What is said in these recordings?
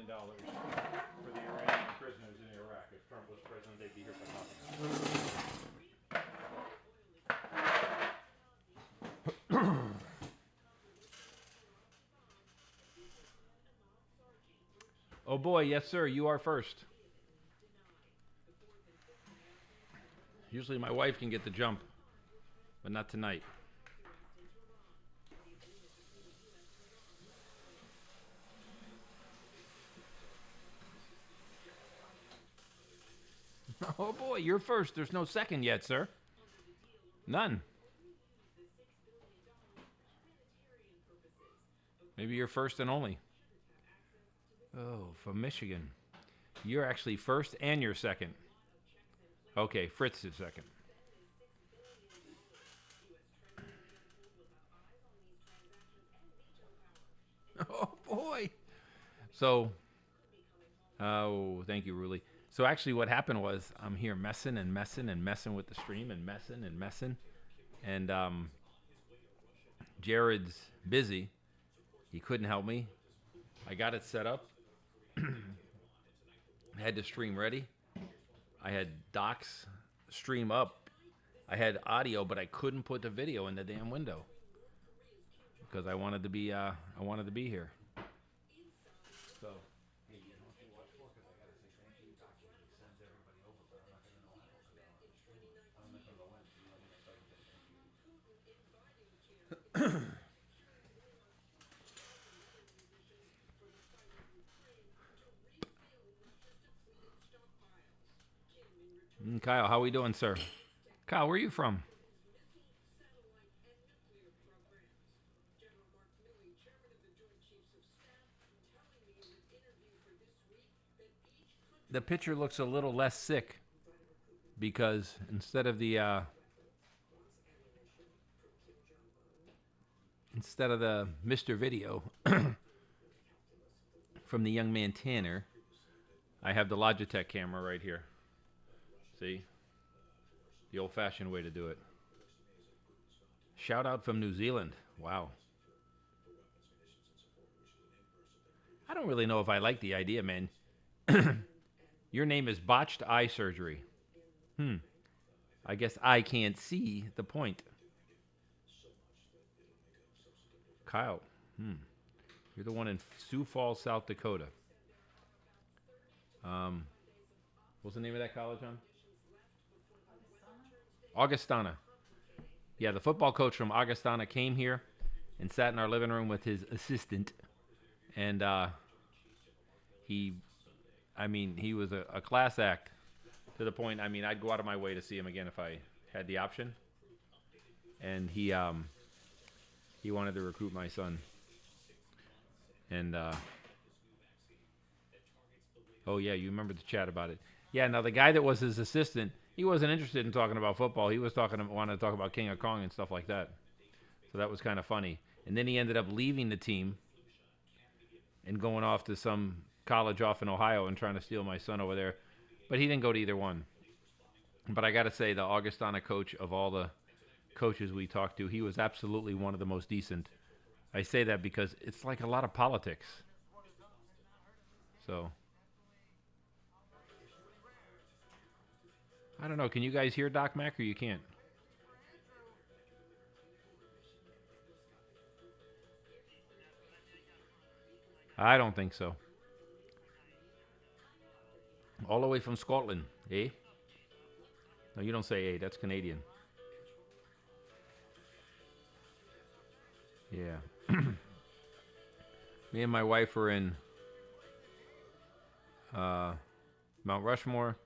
$1 million for the Iranian prisoners in Iraq. If Trump was president, they'd be here for nothing. Oh boy, yes sir, you are first. Usually my wife can get the jump, but not tonight. Oh boy, you're first. There's no second yet, sir. None. Maybe you're first and only. Oh, from Michigan. You're actually first and you're second. Okay, Fritz is second. Oh boy. So, oh, thank you, Ruli. So actually, what happened was I'm here messing and messing and messing with the stream and messing and messing, and Jared's busy. He couldn't help me. I got it set up. I had the stream ready. I had Doc's stream up. I had audio, but I couldn't put the video in the damn window because I wanted to be here. So. Kyle, how we doing, sir? Kyle, where are you from? The picture looks a little less sick because instead of the Mr. Video from the young man Tanner, I have the Logitech camera right here. See? The old-fashioned way to do it. Shout out from New Zealand. Wow. I don't really know if I like the idea, man. Your name is Botched Eye Surgery. I guess I can't see the point. Kyle. You're the one in Sioux Falls, South Dakota. What's the name of that college, John? Augustana. Yeah, the football coach from Augustana came here and sat in our living room with his assistant. And he was a class act to the point, I'd go out of my way to see him again if I had the option. And he wanted to recruit my son. And, oh yeah, you remember the chat about it. Yeah, now the guy that was his assistant, he wasn't interested in talking about football. He was wanted to talk about King of Kong and stuff like that. So that was kind of funny. And then he ended up leaving the team and going off to some college off in Ohio and trying to steal my son over there. But he didn't go to either one. But I got to say, the Augustana coach of all the coaches we talked to, he was absolutely one of the most decent. I say that because it's like a lot of politics. So, I don't know. Can you guys hear Doc Mac or you can't? I don't think so. All the way from Scotland, eh? No, you don't say eh. That's Canadian. Yeah. Me and my wife were in Mount Rushmore,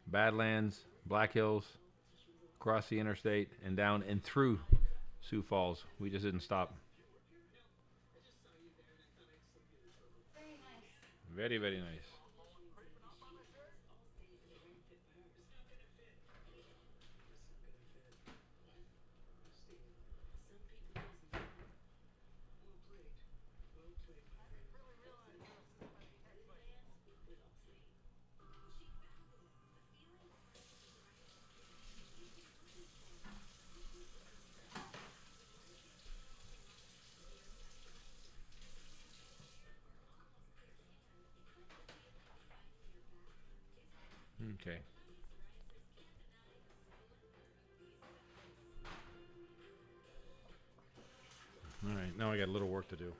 Badlands, Black Hills, across the interstate, and down and through Sioux Falls. We just didn't stop. Very, very nice. Okay. All right. Now I got a little work to do.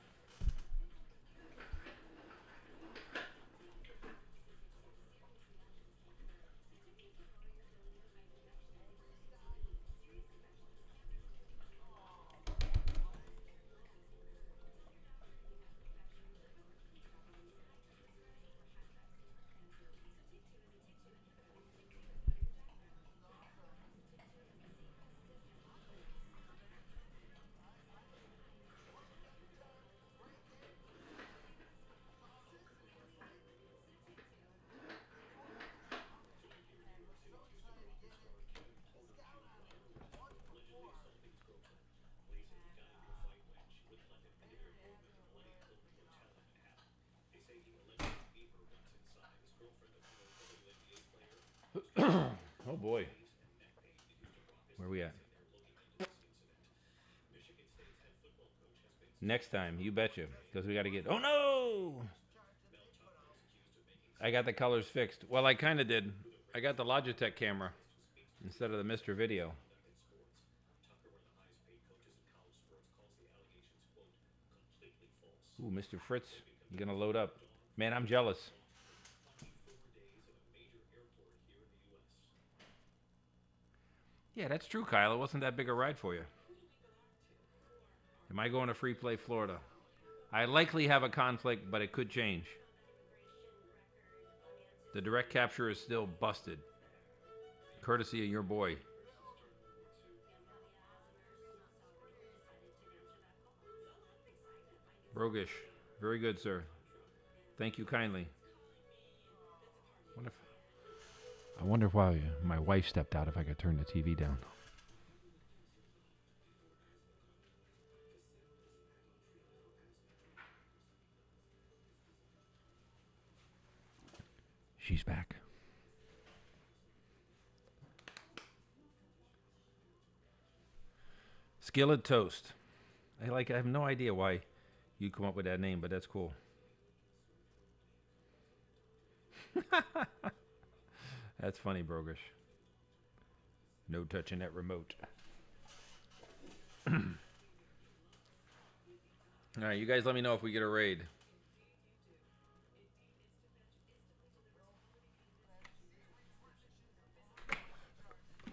Oh boy. Where are we at? Next time, you betcha, because we got to get. Oh no! I got the colors fixed. Well, I kind of did. I got the Logitech camera instead of the Mr. Video. Ooh, Mr. Fritz, you gonna load up? Man, I'm jealous. Yeah, that's true, Kyle. It wasn't that big a ride for you. Am I going to Free Play Florida? I likely have a conflict, but it could change. The direct capture is still busted. Courtesy of your boy. Rogish. Very good, sir. Thank you kindly. I wonder why my wife stepped out if I could turn the TV down. She's back. Skillet Toast. I have no idea why you come up with that name, but that's cool. That's funny, Brogish. No touching that remote. All right, you guys let me know if we get a raid.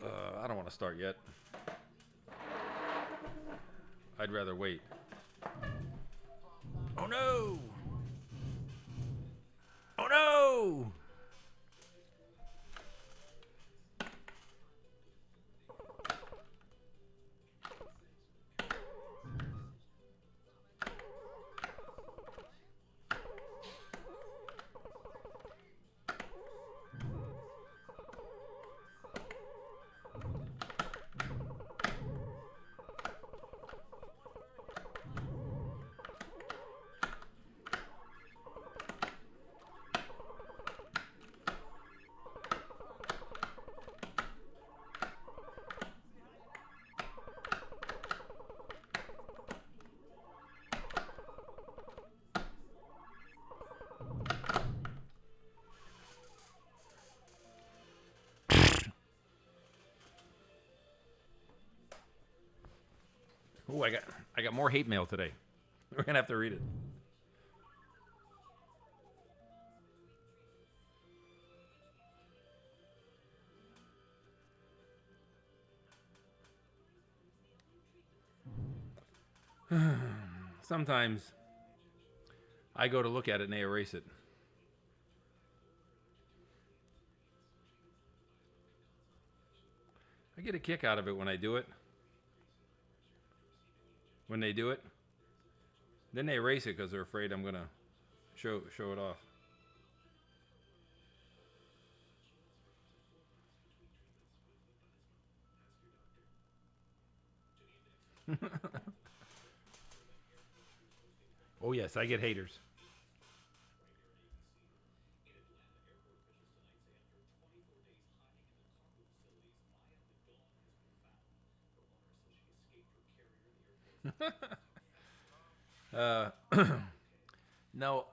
I don't want to start yet. I'd rather wait. Oh no! Oh no! Oh, I got more hate mail today. We're gonna have to read it. Sometimes I go to look at it and they erase it. I get a kick out of it when I do it. When they do it, then they erase it because they're afraid I'm gonna show it off. Oh yes, I get haters. uh, no,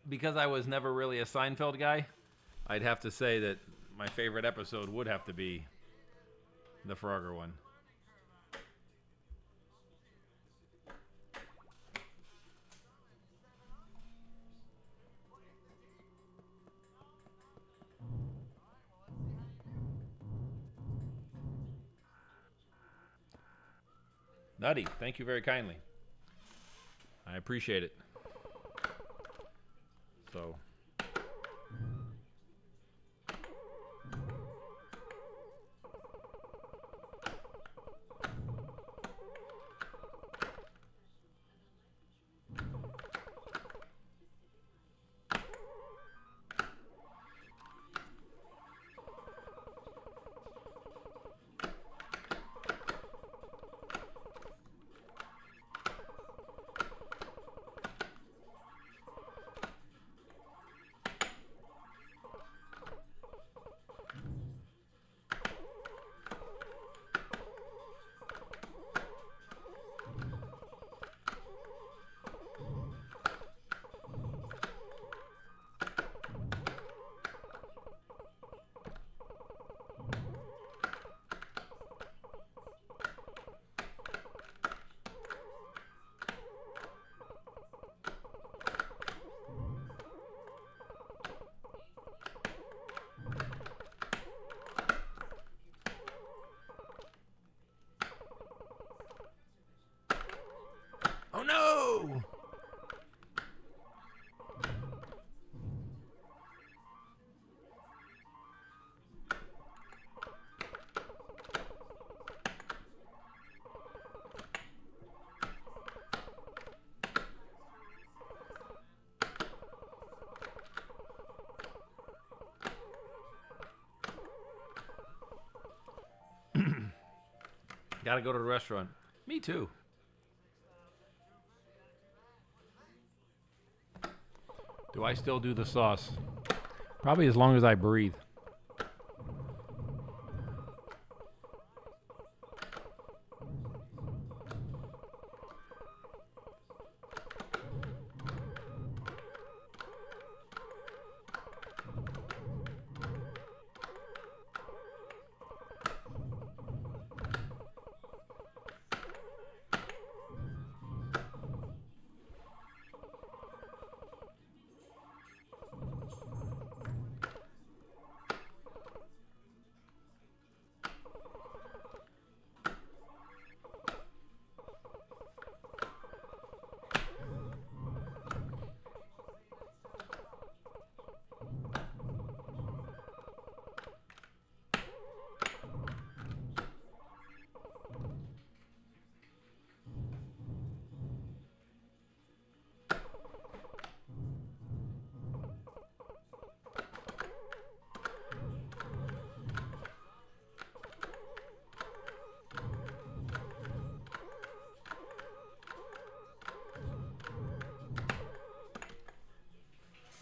because I was never really a Seinfeld guy, I'd have to say that my favorite episode would have to be the Frogger one. Nutty, thank you very kindly. I appreciate it. So. Oh no! Gotta go to the restaurant. Me too. Do I still do the sauce? Probably as long as I breathe.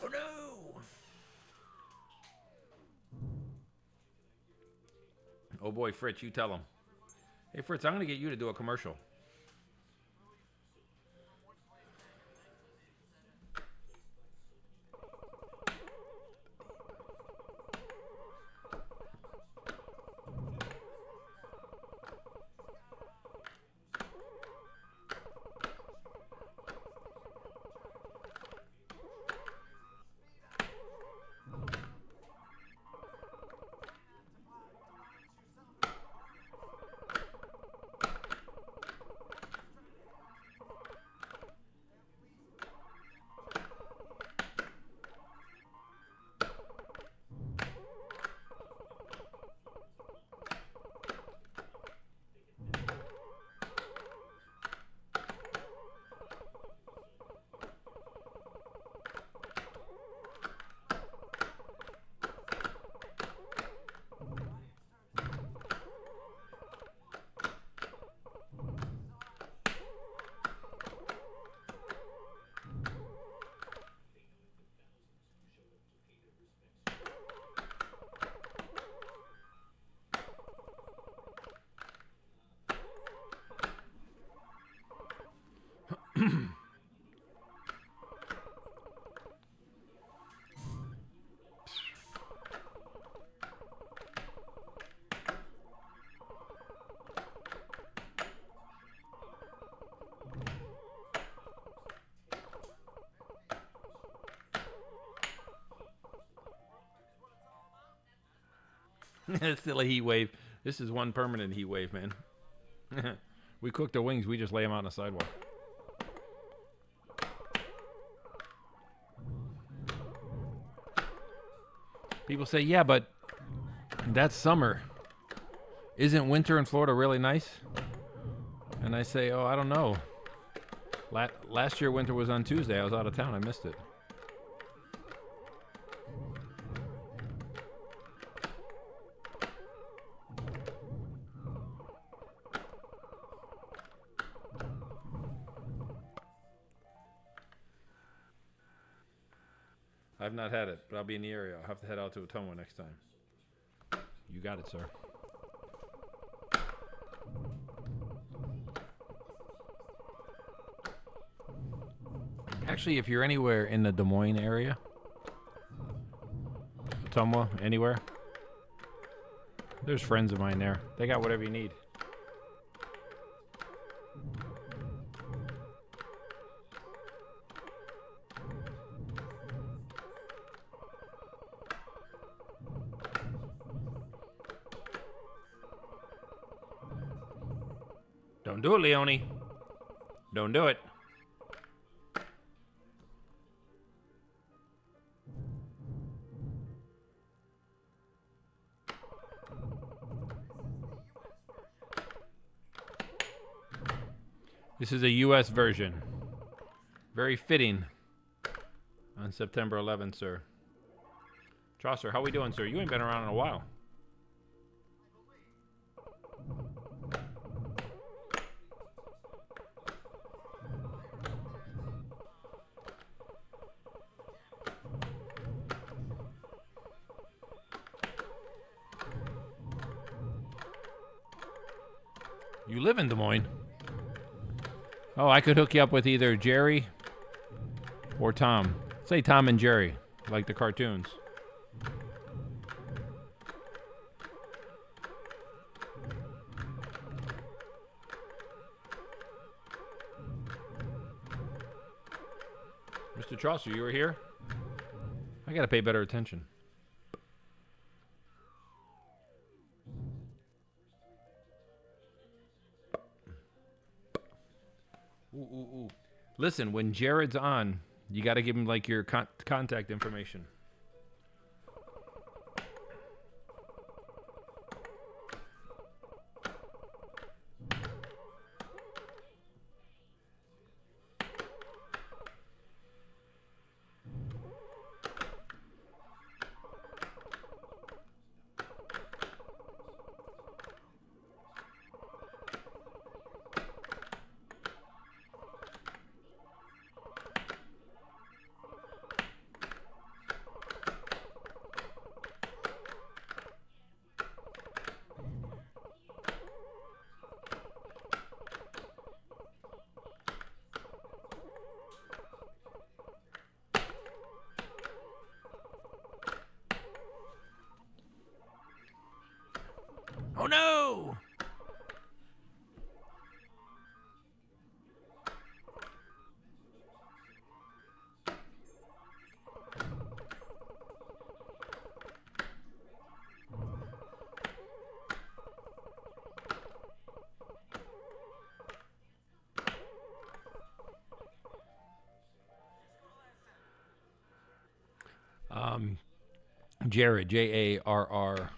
Oh no! Oh boy, Fritz, you tell him. Hey Fritz, I'm gonna get you to do a commercial. It's still a heat wave. This is one permanent heat wave, man. We cook the wings. We just lay them out on the sidewalk. People say, yeah, but that's summer. Isn't winter in Florida really nice? And I say, oh, I don't know. Last year winter was on Tuesday. I was out of town. I missed it. I've not had it, but I'll be in the area. I'll have to head out to Ottumwa next time. You got it, sir. Actually, if you're anywhere in the Des Moines area, Ottumwa, anywhere, there's friends of mine there. They got whatever you need. Don't do it, Leone. Don't do it. This is a U.S. version. Very fitting on September 11th, sir. Chaucer, how we doing, sir? You ain't been around in a while. You live in Des Moines. Oh, I could hook you up with either Jerry or Tom. Say Tom and Jerry, like the cartoons. Mr. Chaucer, you were here? I gotta pay better attention. Ooh. Listen, when Jared's on, you got to give him like your contact information. Oh no! Jared, Jarrod.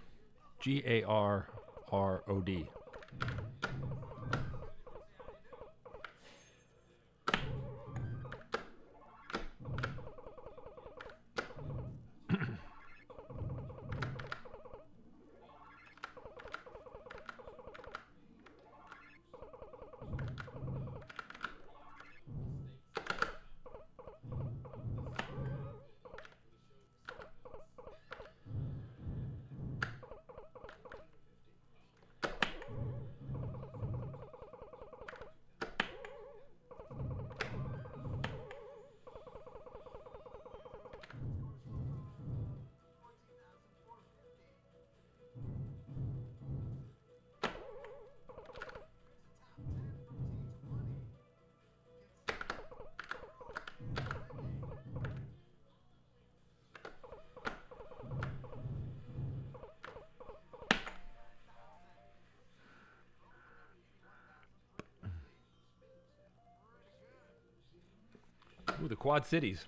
Ooh, the Quad Cities.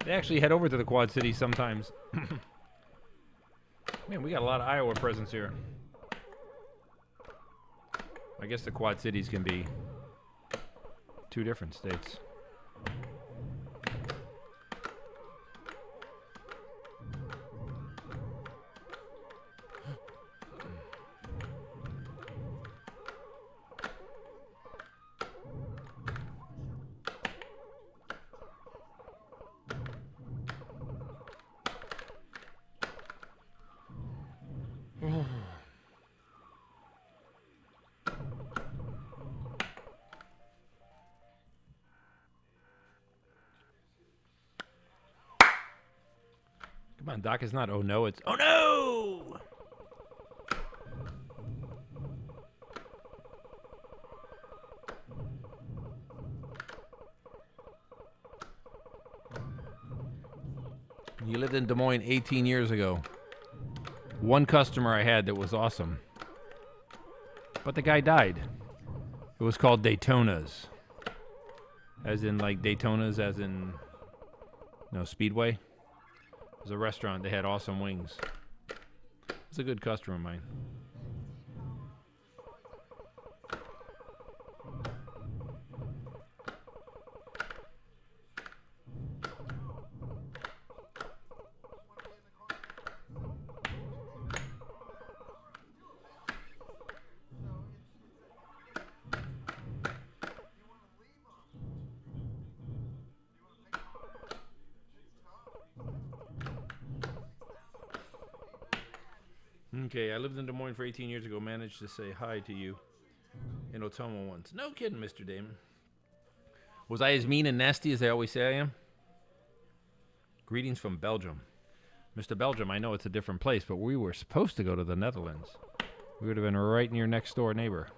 They actually head over to the Quad Cities sometimes. Man, we got a lot of Iowa presence here. I guess the Quad Cities can be 2 different states. Come on, Doc. It's not oh no, it's oh no! You lived in Des Moines 18 years ago. One customer I had that was awesome. But the guy died. It was called Daytona's. As in like Daytona's as in Speedway. It was a restaurant. They had awesome wings. It's a good customer of mine. Okay, I lived in Des Moines for 18 years ago. Managed to say hi to you in Ottumwa once. No kidding, Mr. Damon. Was I as mean and nasty as they always say I am? Greetings from Belgium. Mr. Belgium, I know it's a different place, but we were supposed to go to the Netherlands. We would have been right in your next door neighbor.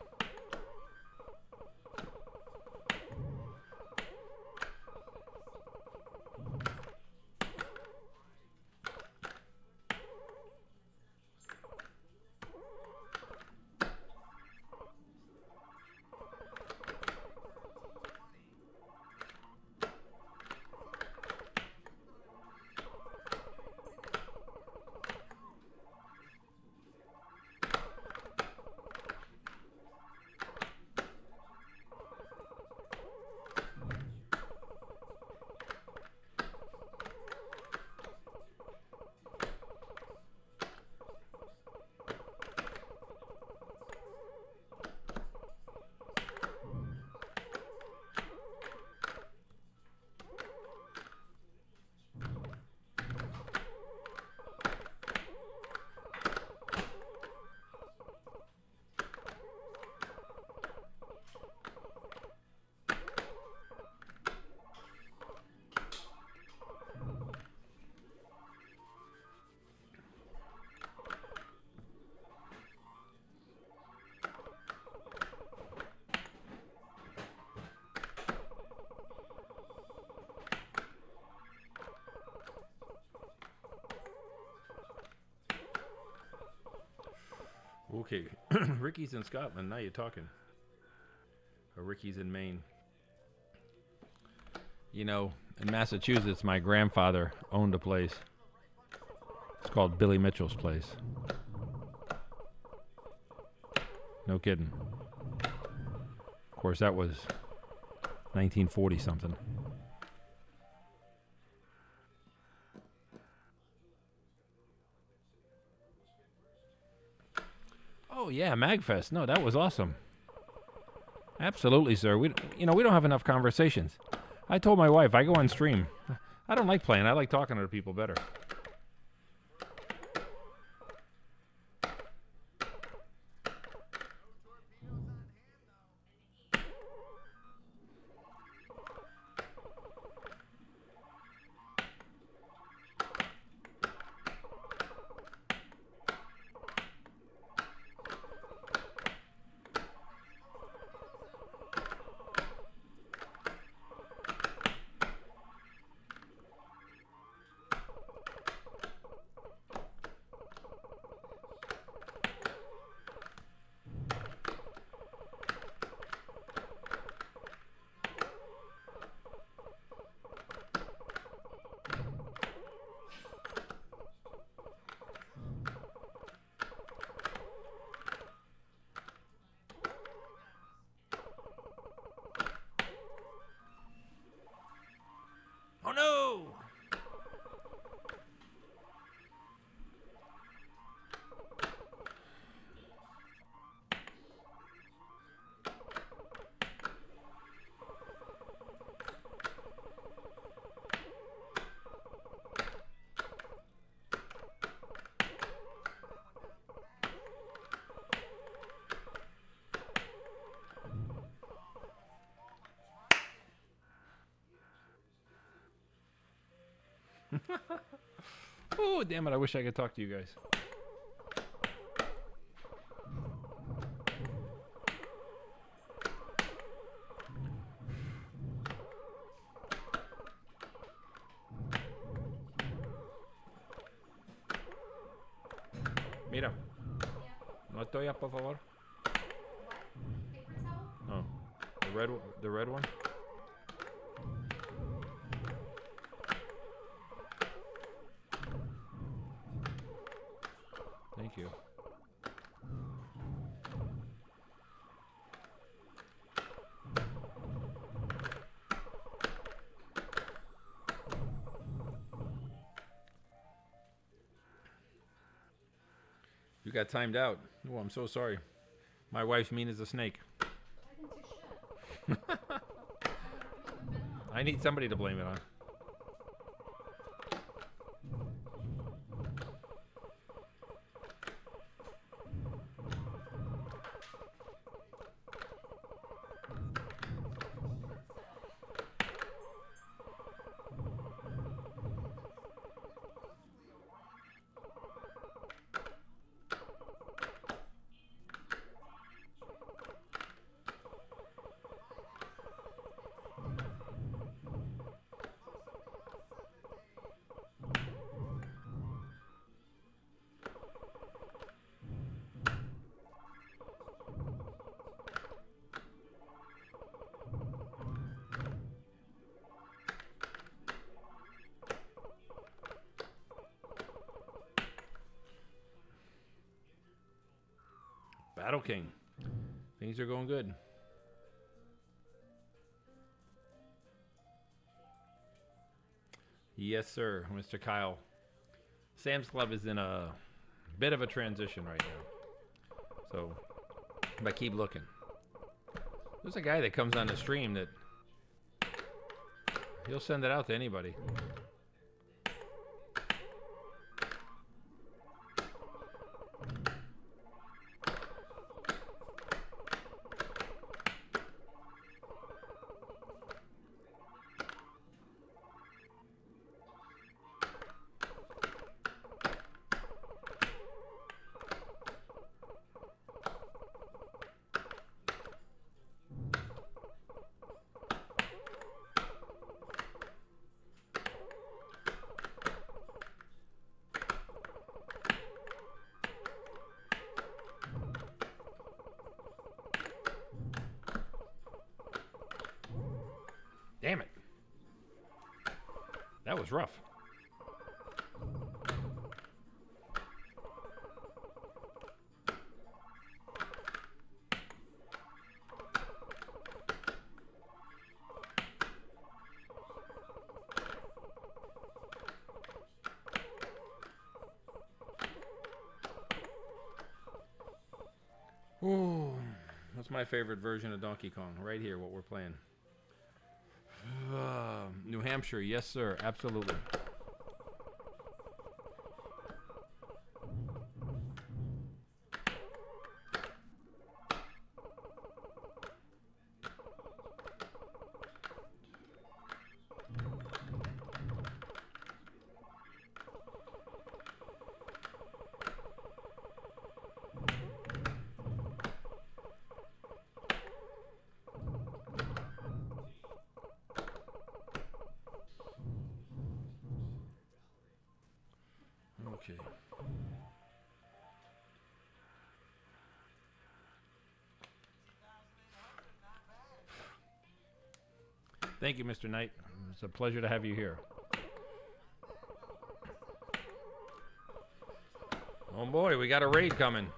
Okay, Ricky's in Scotland. Now you're talking. Or Ricky's in Maine. You know, in Massachusetts, my grandfather owned a place. It's called Billy Mitchell's Place. No kidding. Of course, that was 1940 something. Oh yeah, Magfest. No, that was awesome. Absolutely, sir. We don't have enough conversations. I told my wife I go on stream. I don't like playing. I like talking to people better. Oh, damn it. I wish I could talk to you guys. Mira. ¿No estoy por favor? Oh. The red one? Thank you. You got timed out. Oh, I'm so sorry. My wife's mean as a snake. I need somebody to blame it on. Battle King. Things are going good. Yes, sir, Mr. Kyle. Sam's Club is in a bit of a transition right now. So, but keep looking. There's a guy that comes on the stream that he'll send it out to anybody. Damn it. That was rough. Ooh, that's my favorite version of Donkey Kong. Right here, what we're playing. New Hampshire, yes, sir. Absolutely. Okay. Thank you, Mr. Knight. It's a pleasure to have you here. Oh boy, we got a raid coming.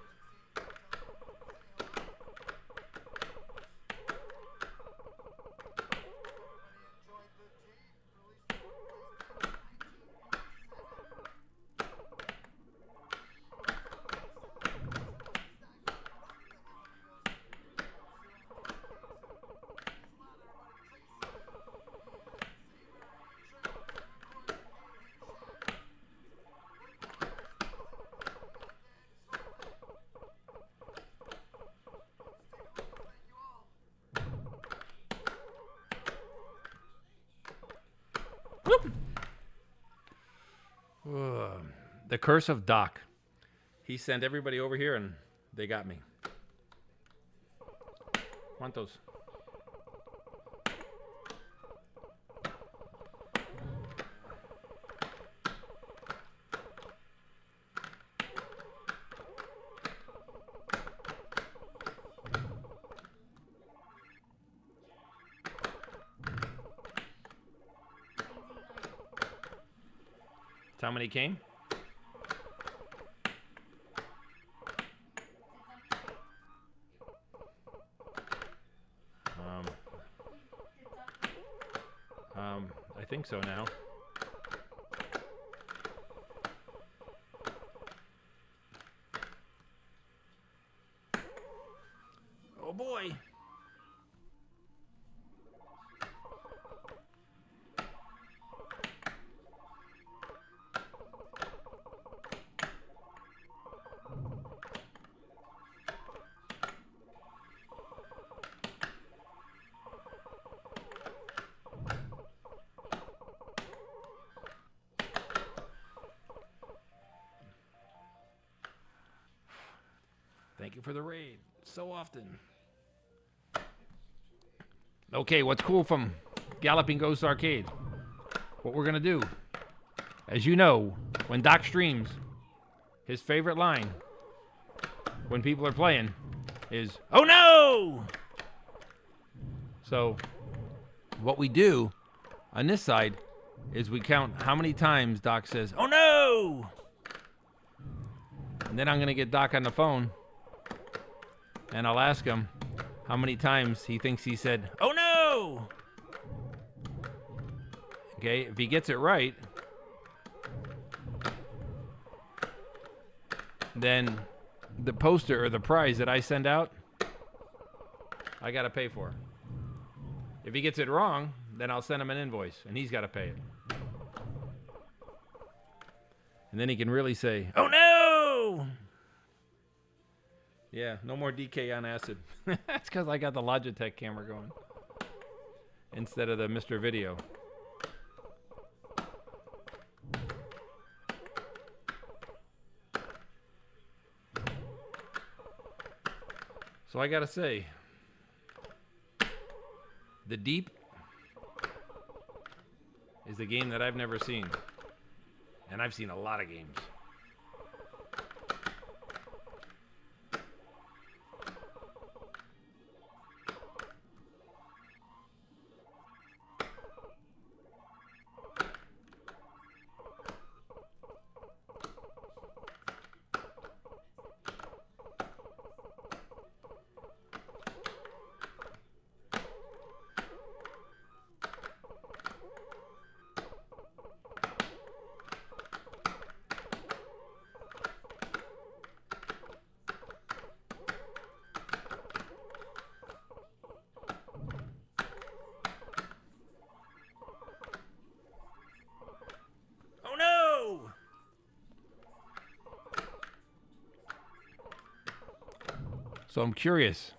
The Curse of Doc. He sent everybody over here and they got me. ¿Cuántos? How many came? I think so now. Oh boy. Thank you for the raid. So often. Okay, what's cool from Galloping Ghost Arcade? What we're going to do. As you know, when Doc streams, his favorite line when people are playing is, "Oh no!" So, what we do on this side is we count how many times Doc says, "Oh no!" And then I'm going to get Doc on the phone and I'll ask him how many times he thinks he said, "Oh no!" Okay, if he gets it right, then the poster or the prize that I send out, I got to pay for. If he gets it wrong, then I'll send him an invoice and he's got to pay it. And then he can really say, "Oh no!" Yeah, no more DK on acid. That's because I got the Logitech camera going instead of the Mr. Video. So I gotta say, The Deep is a game that I've never seen. And I've seen a lot of games. So I'm curious,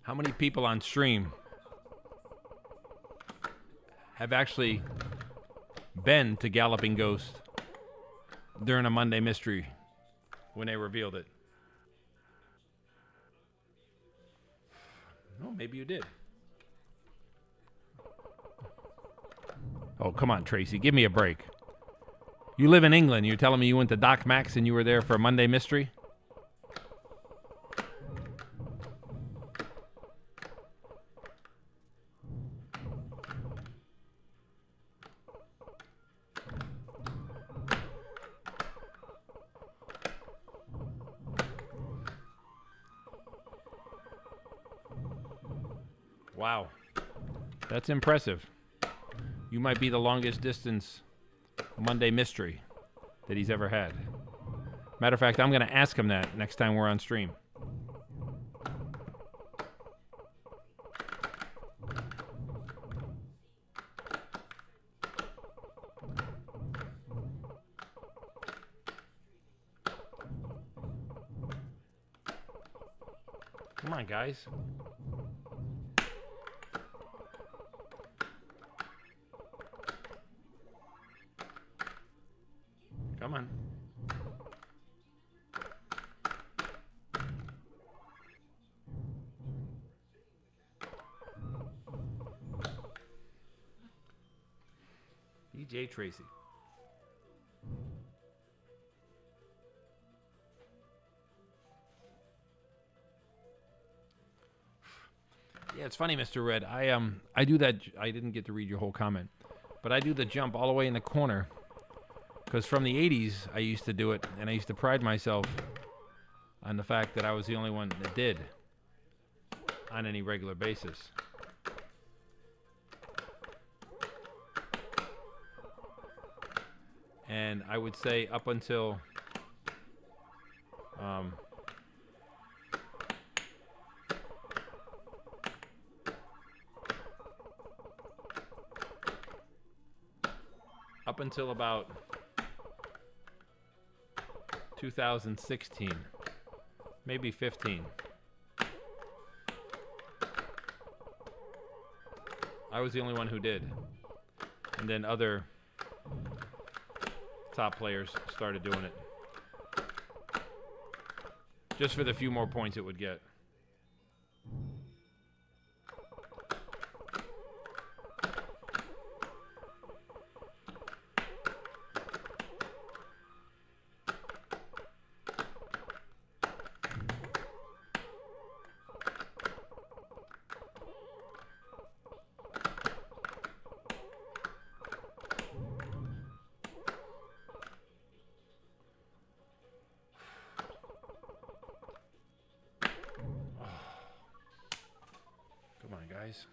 how many people on stream have actually been to Galloping Ghost during a Monday Mystery when they revealed it? Oh, maybe you did. Oh, come on, Tracy. Give me a break. You live in England. You're telling me you went to Doc Max and you were there for a Monday Mystery? Wow. That's impressive. You might be the longest distance Monday Mystery that he's ever had. Matter of fact, I'm going to ask him that next time we're on stream. Come on, guys. Come on. DJ Tracy. Yeah, it's funny, Mr. Red. I do that. I didn't get to read your whole comment, but I do the jump all the way in the corner because from the '80s I used to do it, and I used to pride myself on the fact that I was the only one that did on any regular basis. And I would say up until about 2016, maybe 15. I was the only one who did. And then other top players started doing it. Just for the few more points it would get. Come on, guys.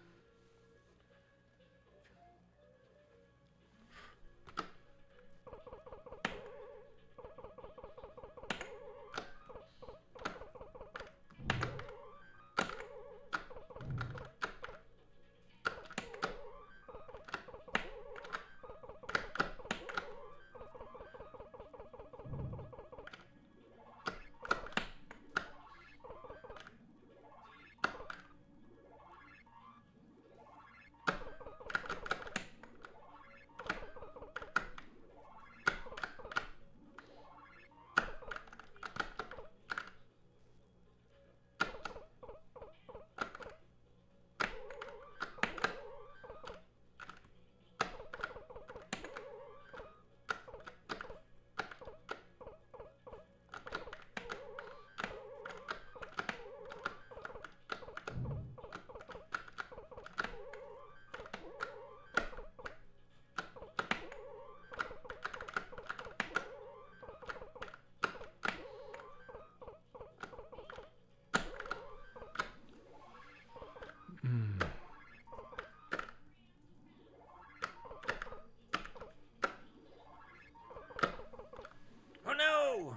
Oh no!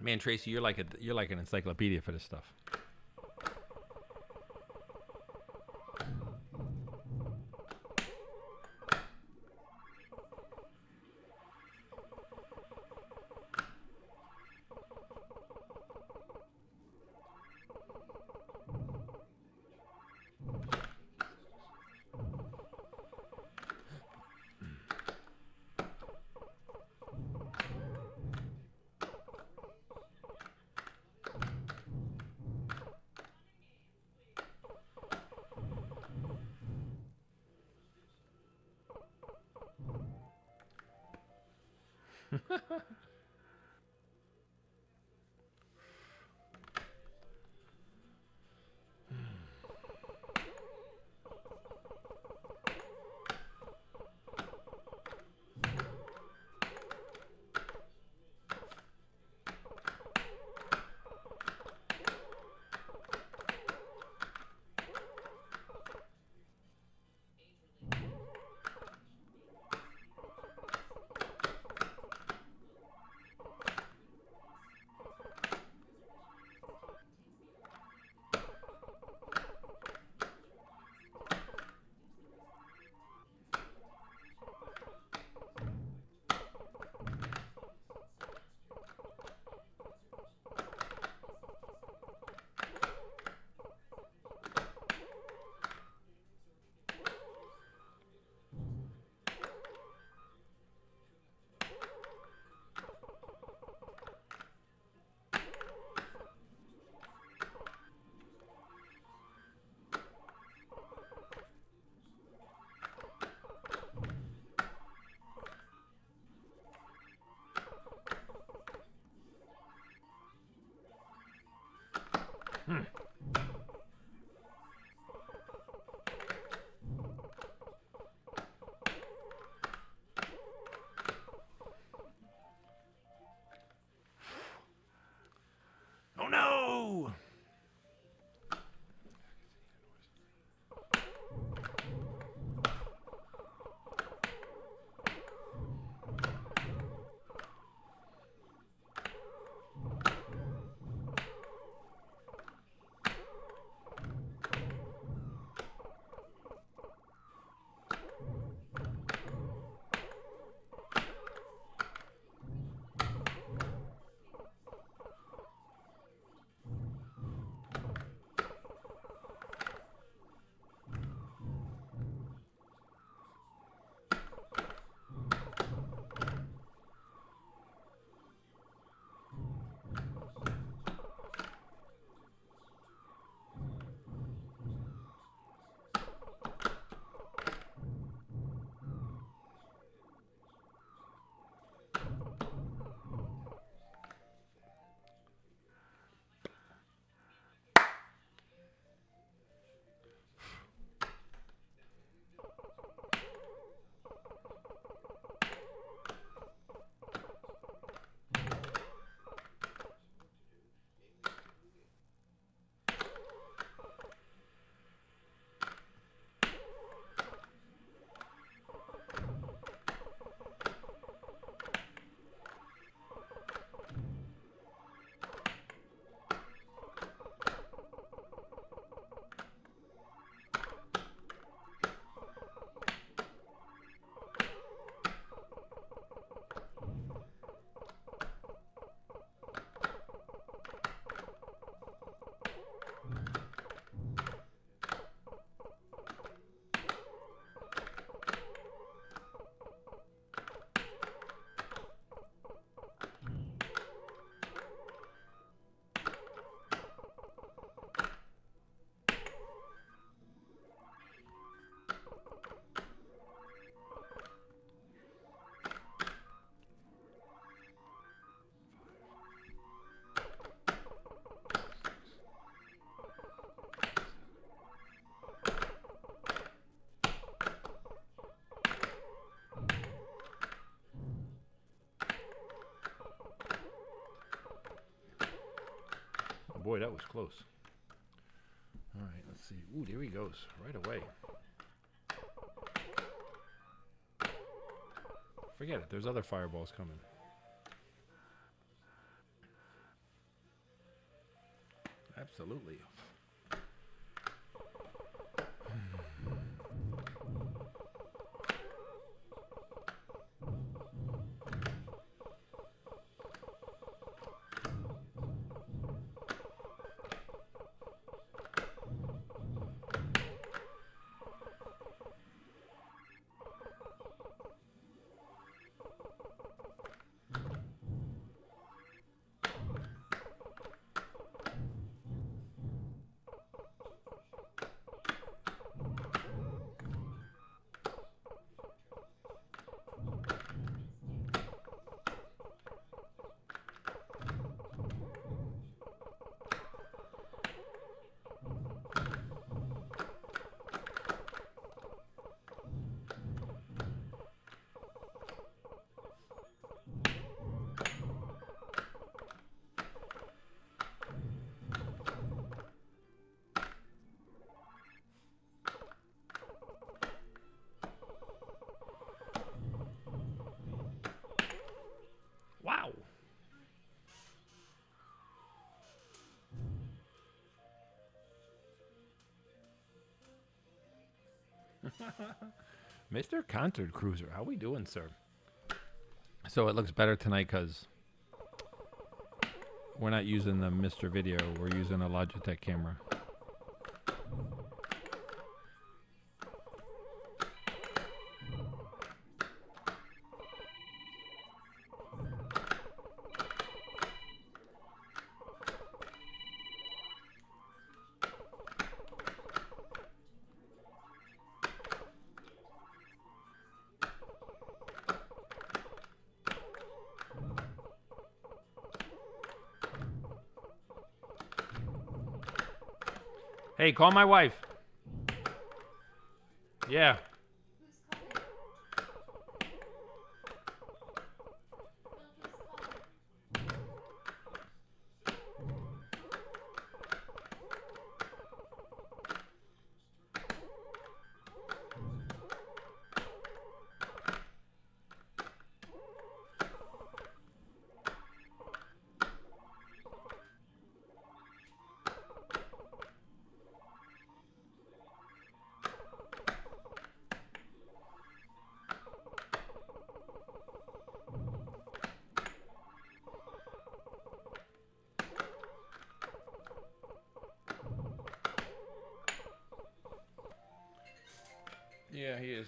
Man, Tracy, you're like an encyclopedia for this stuff. Oh no! Boy, that was close. All right, let's see. Ooh, there he goes right away. Forget it. There's other fireballs coming. Absolutely. Wow. Mr. Concert Cruiser, how we doing, sir? So it looks better tonight because we're not using the Mr. Video. We're using a Logitech camera. Hey, call my wife. Yeah. Yeah, he is.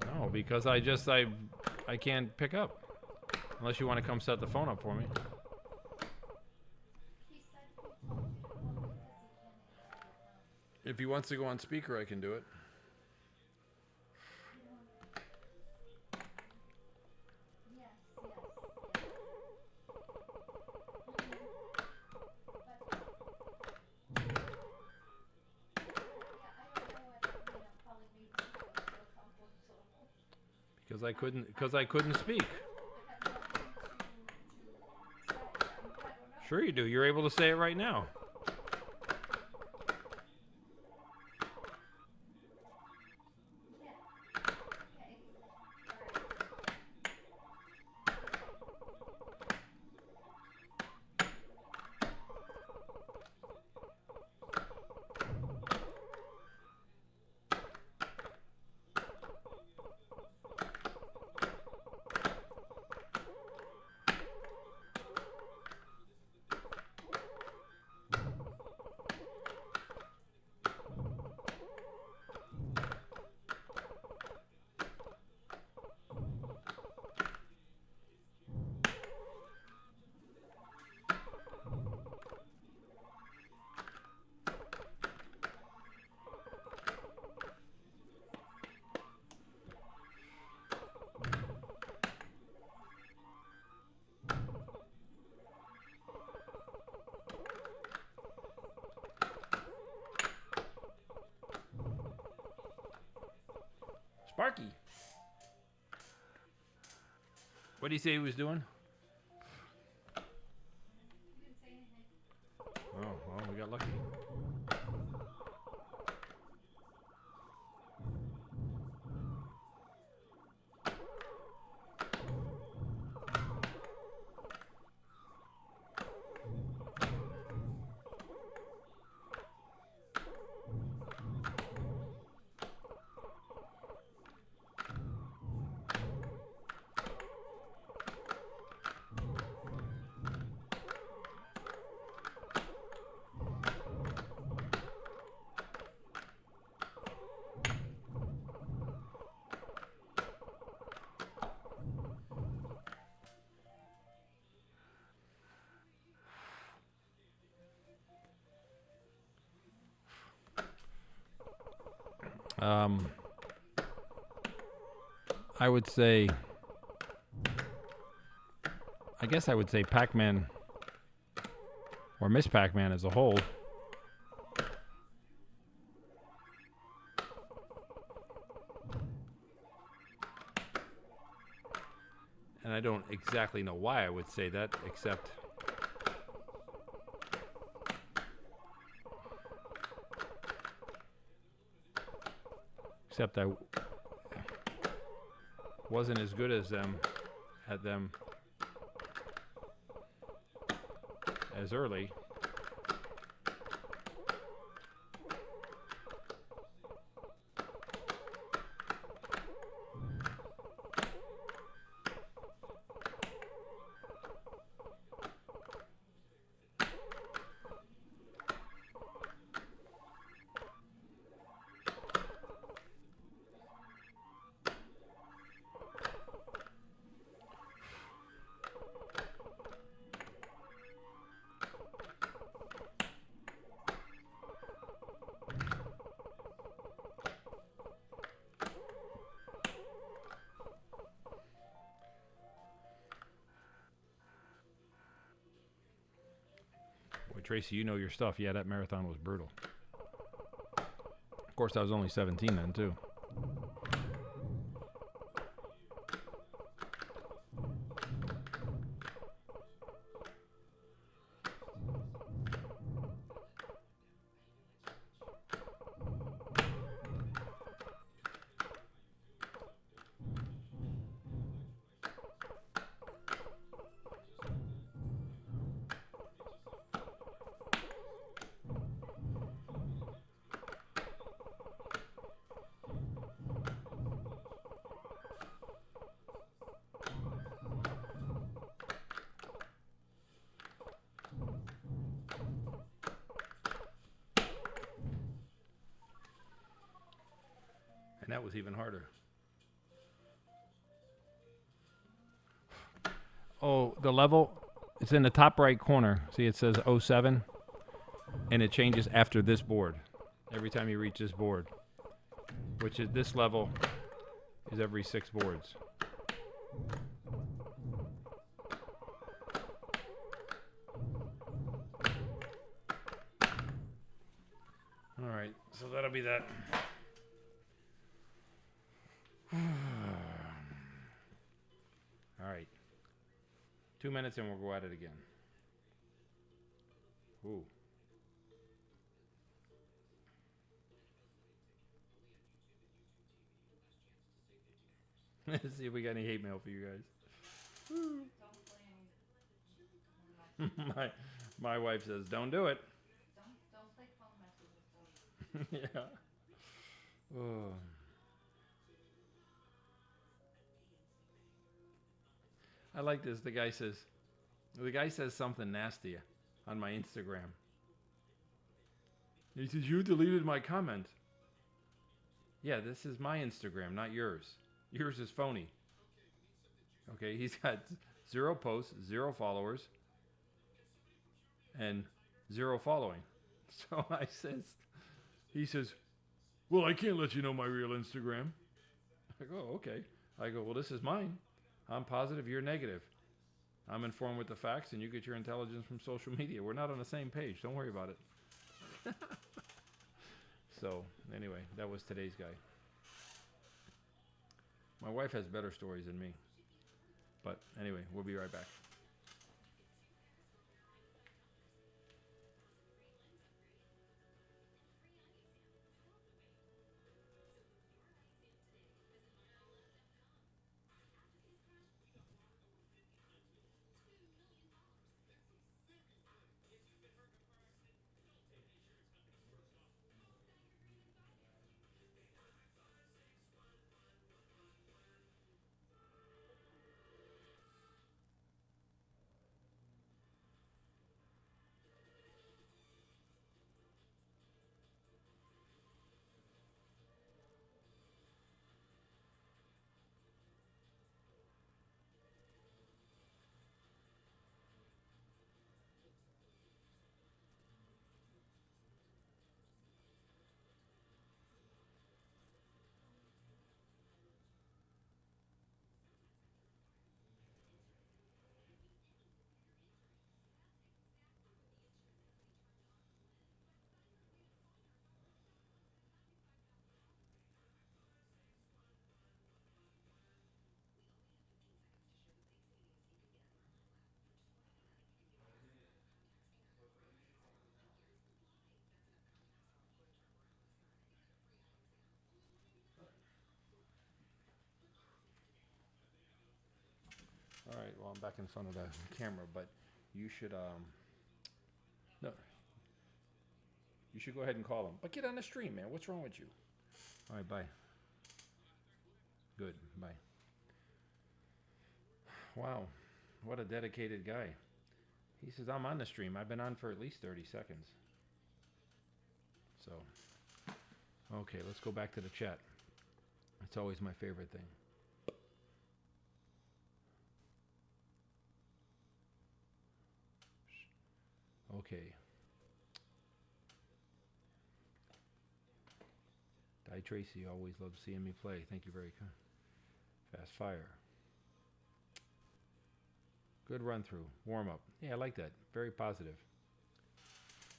No, because I can't pick up unless you want to come set the phone up for me. If he wants to go on speaker, I can do it. Because I couldn't speak. Sure you do. You're able to say it right now. Sparky. What did he say he was doing? Oh, well, we got lucky. I would say, I guess I would say Pac-Man or Miss Pac-Man as a whole. And I don't exactly know why I would say that, except I wasn't as good as them at them as early. Tracy, you know your stuff. Yeah, that marathon was brutal. Of course, I was only 17 then, too. And that was even harder. Oh, the level, it's in the top right corner. See, it says 07, and it changes after this board. Every time you reach this board, which is this level is every 6 boards. All right, so that'll be that. All right. 2 minutes and we'll go at it again. Ooh. Let's see if we got any hate mail for you guys. my wife says, don't do it. Don't play phone messages. Yeah. Oh. I like this. The guy says something nasty on my Instagram. He says, you deleted my comment. Yeah, this is my Instagram, not yours. Yours is phony. Okay, he's got 0 posts, 0 followers, and 0 following. So he says, well, I can't let you know my real Instagram. I go, okay. I go, well, this is mine. I'm positive, you're negative. I'm informed with the facts, and you get your intelligence from social media. We're not on the same page. Don't worry about it. So, anyway, that was today's guy. My wife has better stories than me. But anyway, we'll be right back. All right, well, I'm back in front of the camera, but you should, no, you should go ahead and call him. But get on the stream, man. What's wrong with you? All right, bye. Good, bye. Wow, what a dedicated guy. He says, I'm on the stream. I've been on for at least 30 seconds. So, okay, let's go back to the chat. It's always my favorite thing. Okay. Di Tracy always loves seeing me play. Thank you very much. Fast fire. Good run through. Warm up. Yeah, I like that. Very positive.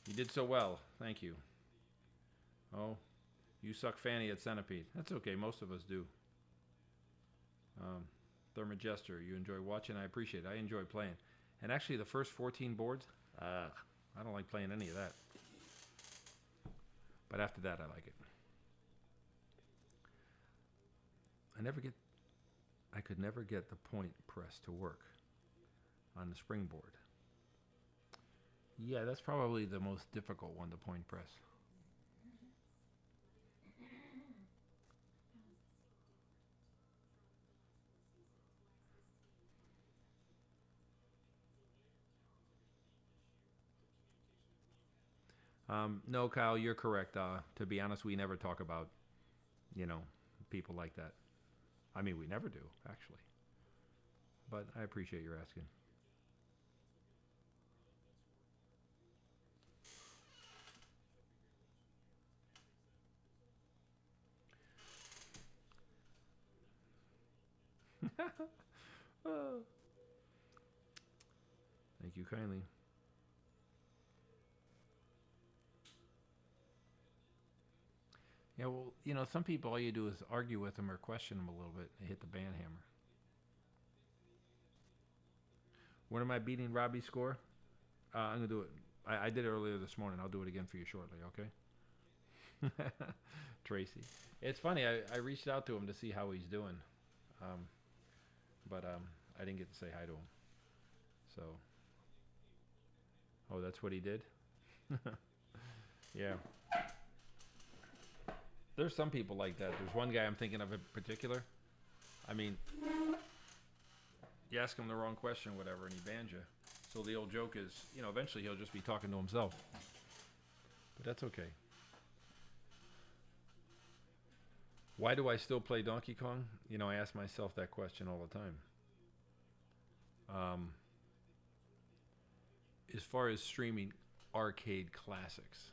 You did so well. Thank you. Oh, you suck fanny at Centipede. That's okay. Most of us do. Thermogester, you enjoy watching. I appreciate it. I enjoy playing. And actually, the first 14 boards, I don't like playing any of that. But after that, I like it. I could never get the point press to work on the springboard. Yeah, that's probably the most difficult one, the point press. No, Kyle, you're correct. To be honest, we never talk about, you know, people like that. I mean, we never do, actually. But I appreciate your asking. Thank you kindly. Yeah, well, you know, some people, all you do is argue with them or question them a little bit. They hit the band hammer. When am I beating Robbie's score? I'm going to do it. I did it earlier this morning. I'll do it again for you shortly, okay? Tracy. It's funny. I reached out to him to see how he's doing. But I didn't get to say hi to him. So. Oh, that's what he did? Yeah. There's some people like that. There's one guy I'm thinking of in particular. I mean, you ask him the wrong question, whatever, and he bans you. So the old joke is, you know, eventually he'll just be talking to himself. But that's okay. Why do I still play Donkey Kong? You know, I ask myself that question all the time. As far as streaming arcade classics,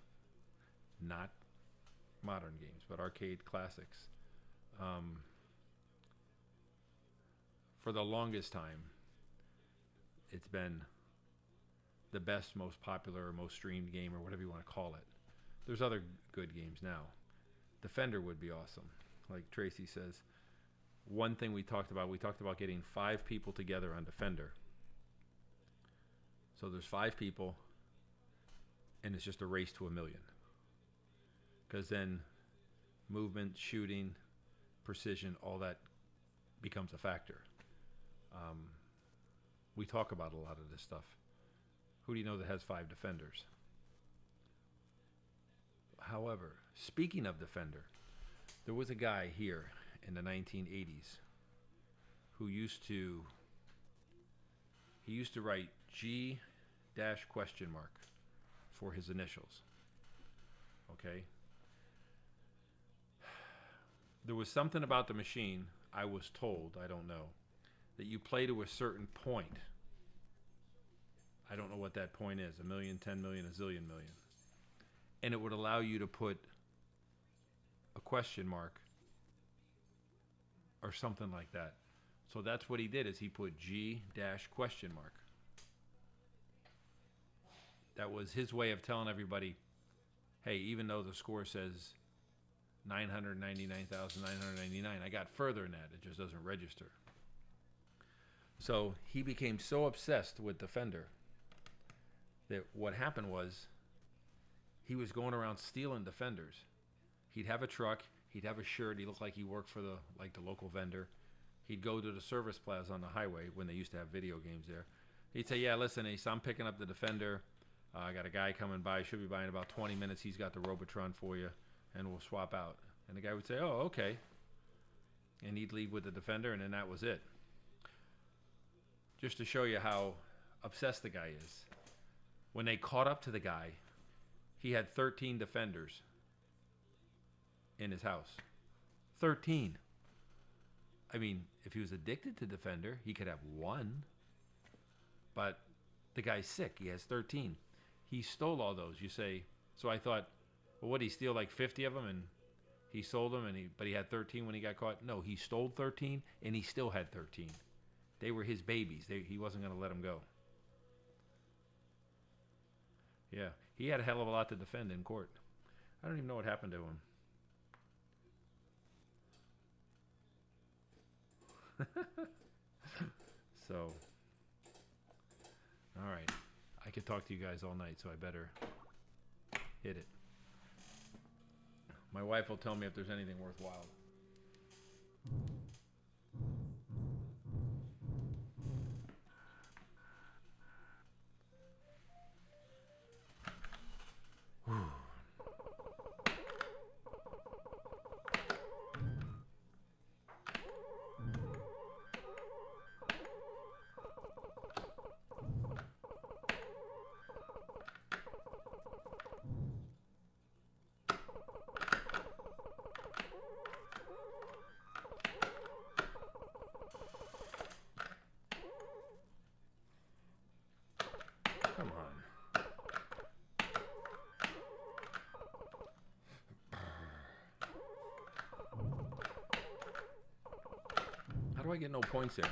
not modern games, but arcade classics. For the longest time, it's been the best, most popular, most streamed game, or whatever you want to call it. There's other good games now. Defender would be awesome. Like Tracy says, one thing we talked about getting 5 people together on Defender. So there's 5 people, and it's just a race to 1,000,000. Because then movement, shooting, precision, all that becomes a factor. We talk about a lot of this stuff. Who do you know that has 5 defenders? However, speaking of Defender, there was a guy here in the 1980s who used to write G dash question mark for his initials. Okay? There was something about the machine, I was told, I don't know, that you play to a certain point. I don't know what that point is, 1,000,000, 10 million, a zillion million. And it would allow you to put a question mark or something like that. So that's what he did, is he put G dash question mark. That was his way of telling everybody, hey, even though the score says 999,999, I got further than that. It just doesn't register. So he became so obsessed with Defender that what happened was he was going around stealing Defenders. He'd have a truck, he'd have a shirt, he looked like he worked for the local vendor. He'd go to the service plaza on the highway when they used to have video games there. He'd say, yeah, listen, Ace, I'm picking up the Defender. I got a guy coming by, should be by in about 20 minutes. He's got the Robotron for you, and we'll swap out. And the guy would say, oh, okay. And he'd leave with the Defender, and then that was it. Just to show you how obsessed the guy is. When they caught up to the guy, he had 13 Defenders in his house. 13. I mean, if he was addicted to Defender, he could have 1. But the guy's sick. He has 13. He stole all those. You say, so I thought, well, what, did he steal like 50 of them and he sold them, but he had 13 when he got caught? No, he stole 13 and he still had 13. They were his babies. He wasn't going to let them go. Yeah. He had a hell of a lot to defend in court. I don't even know what happened to him. So, all right. I could talk to you guys all night, so I better hit it. My wife will tell me if there's anything worthwhile. Come on. How do I get no points there?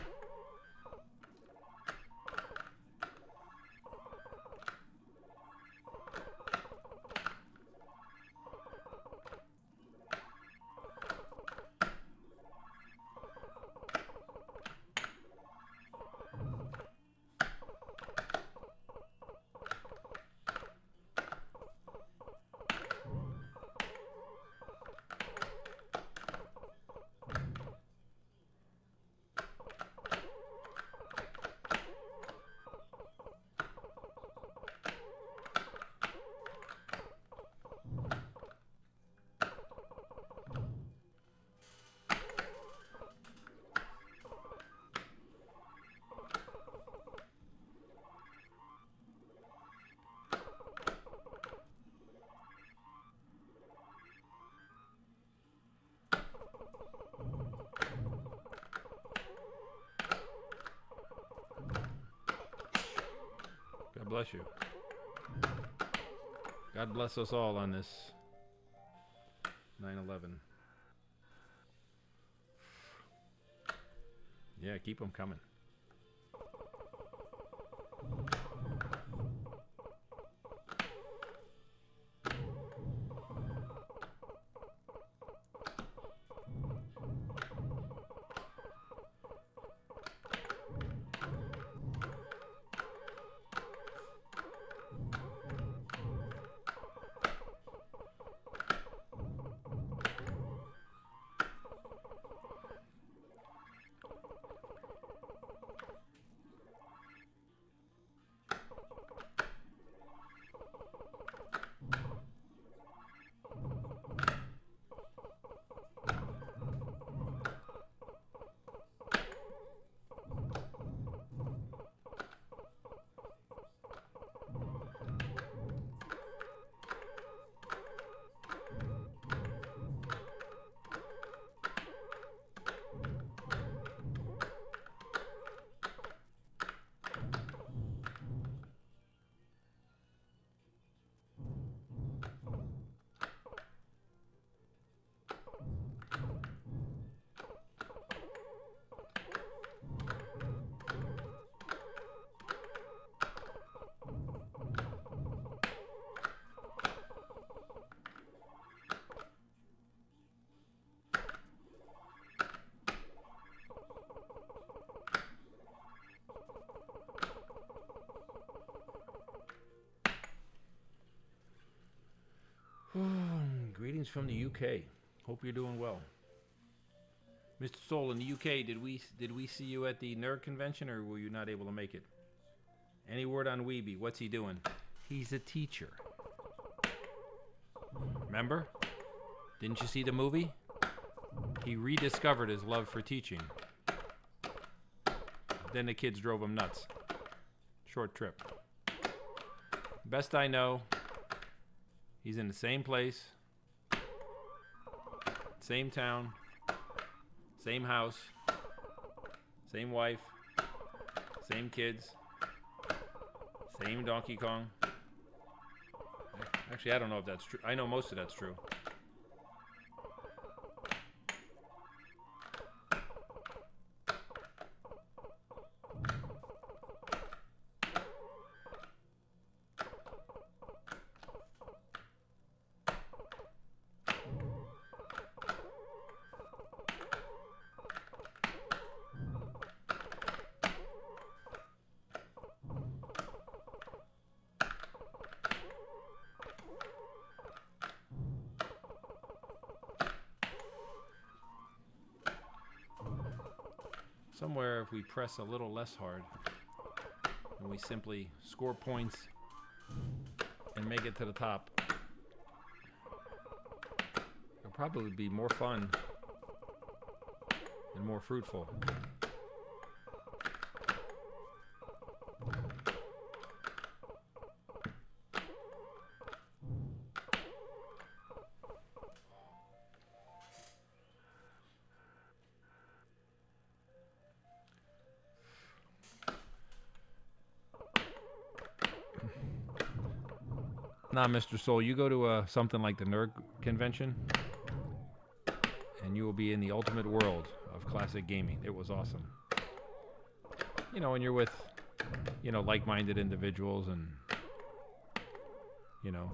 God bless you. God bless us all on this 9/11. Yeah, keep them coming. Greetings from the UK. Hope you're doing well. Mr. Soul, in the UK, did we see you at the nerd convention, or were you not able to make it? Any word on Weeby? What's he doing? He's a teacher. Remember? Didn't you see the movie? He rediscovered his love for teaching. Then the kids drove him nuts. Short trip. Best I know, he's in the same place, same town, same house, same wife, same kids, same Donkey Kong. Actually, I don't know if that's true. I know most of that's true. somewhere if we press a little less hard and we simply score points and make it to the top, it'll probably be more fun and more fruitful. Nah, Mr. Soul, you go to something like the Nerd convention, and you will be in the ultimate world of classic gaming. It was awesome. You know, when you're with, you know, like-minded individuals and, you know.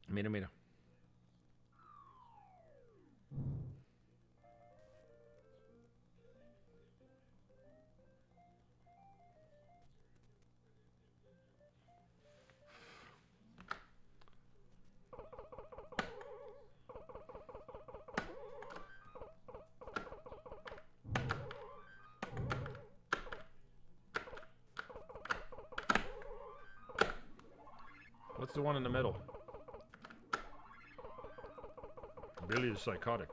Mira. What's the one in the middle? Billy is psychotic.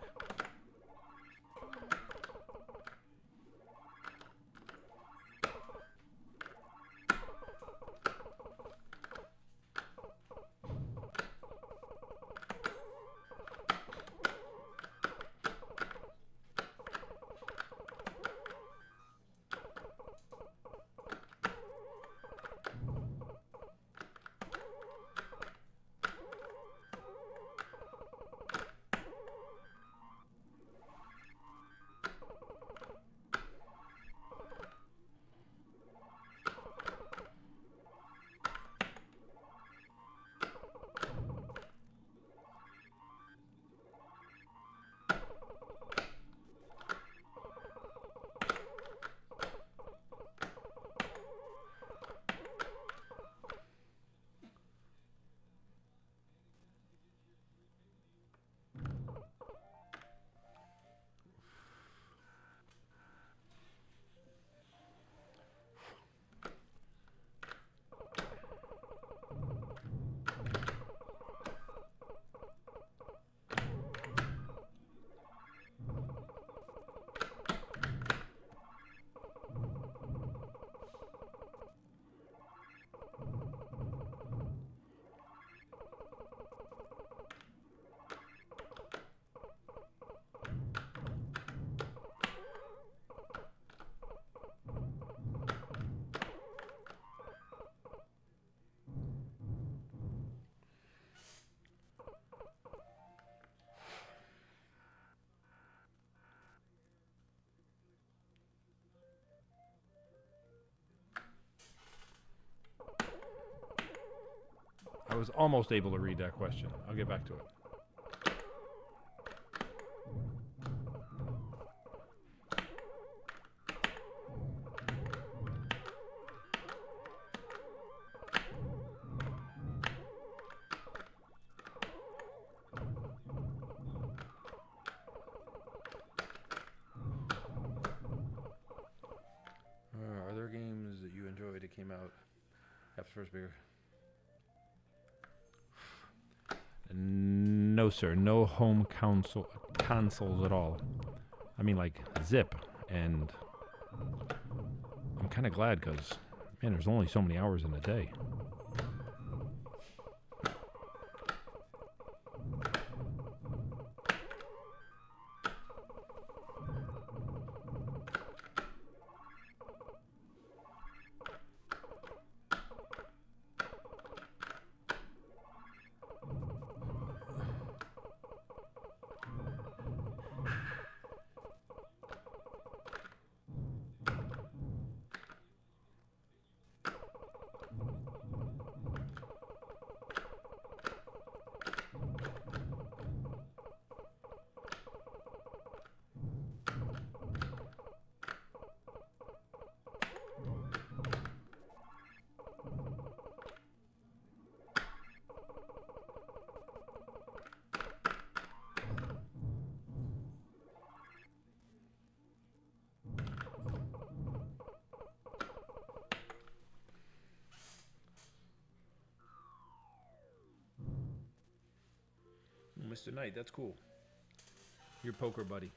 I was almost able to read that question. I'll get back to it. Are there games that you enjoyed that came out after first beer? No, sir. No home consoles at all. I mean, like Zip, and I'm kind of glad because, man, there's only so many hours in the day. Mr. Knight, that's cool. Your poker buddy.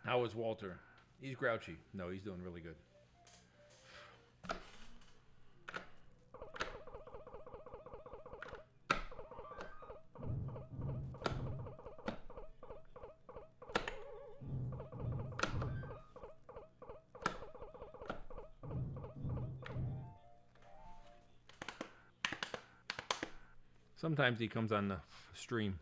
How is Walter? He's grouchy. No, he's doing really good. Sometimes he comes on the stream.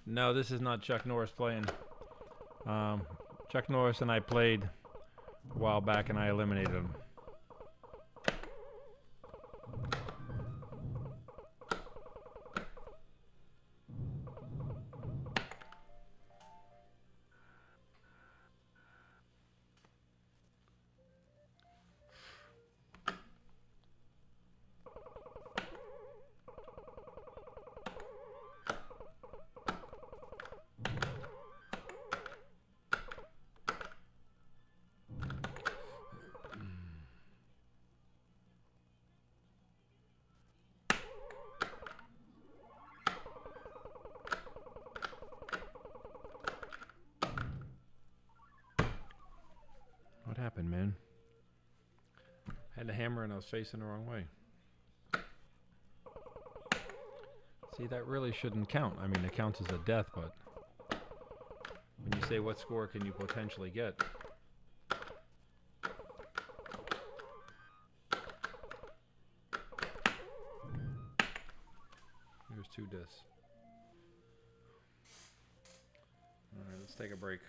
No, this is not Chuck Norris playing. Chuck Norris and I played a while back, and I eliminated him. What happened, man? I had the hammer and I was facing the wrong way. See, that really shouldn't count. I mean, it counts as a death, but when you say what score can you potentially get? Here's 2 discs. Alright, let's take a break.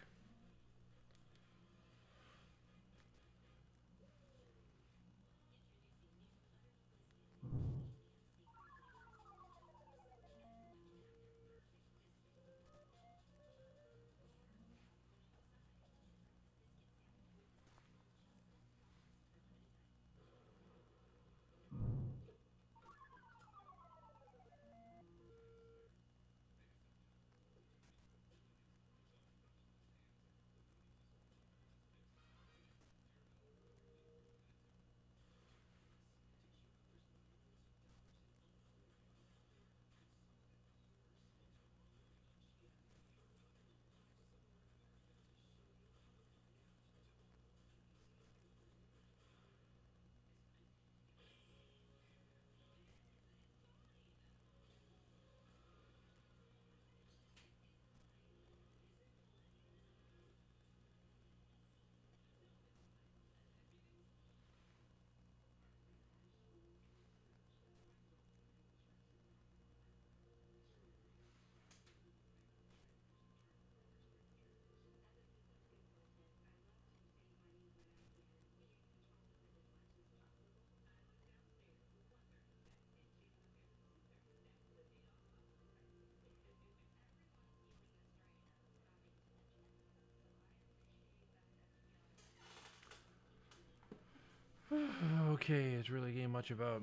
Okay, it's really getting much about.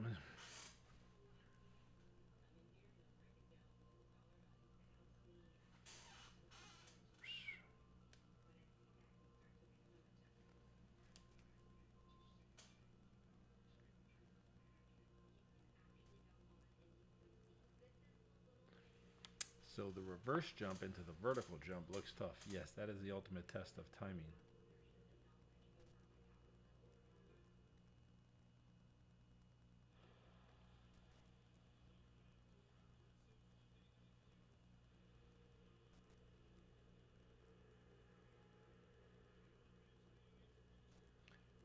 So the reverse jump into the vertical jump looks tough. Yes, that is the ultimate test of timing.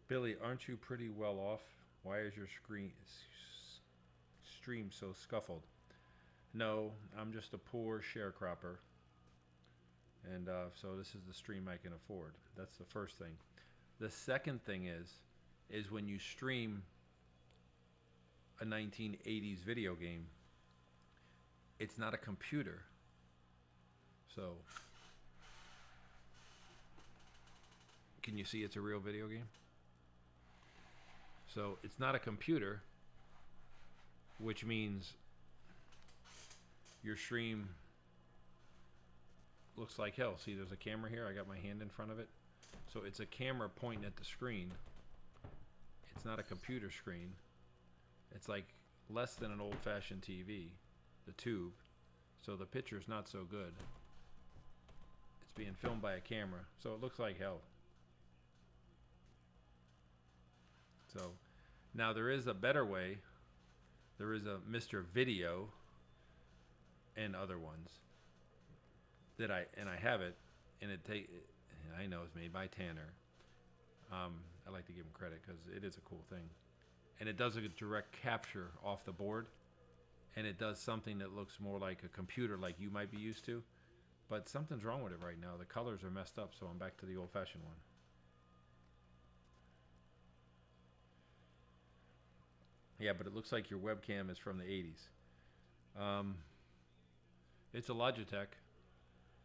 Billy, aren't you pretty well off? Why is your stream so scuffled? No, I'm just a poor sharecropper. And so this is the stream I can afford. That's the first thing. The second thing is when you stream a 1980s video game, it's not a computer. So, can you see it's a real video game? So, it's not a computer, which means your stream looks like hell. See, there's a camera here. I got my hand in front of it. So, it's a camera pointing at the screen. It's not a computer screen. It's like less than an old-fashioned TV, the tube. So, the picture's not so good. It's being filmed by a camera. So, it looks like hell. So, now there is a better way. There is a Mr. Video and other ones that I have it, and I know it's made by Tanner. I like to give him credit because it is a cool thing, and it does a direct capture off the board, and it does something that looks more like a computer like you might be used to. But something's wrong with it right now. The colors are messed up, so I'm back to the old-fashioned one. Yeah, but it looks like your webcam is from the 80s. It's a Logitech.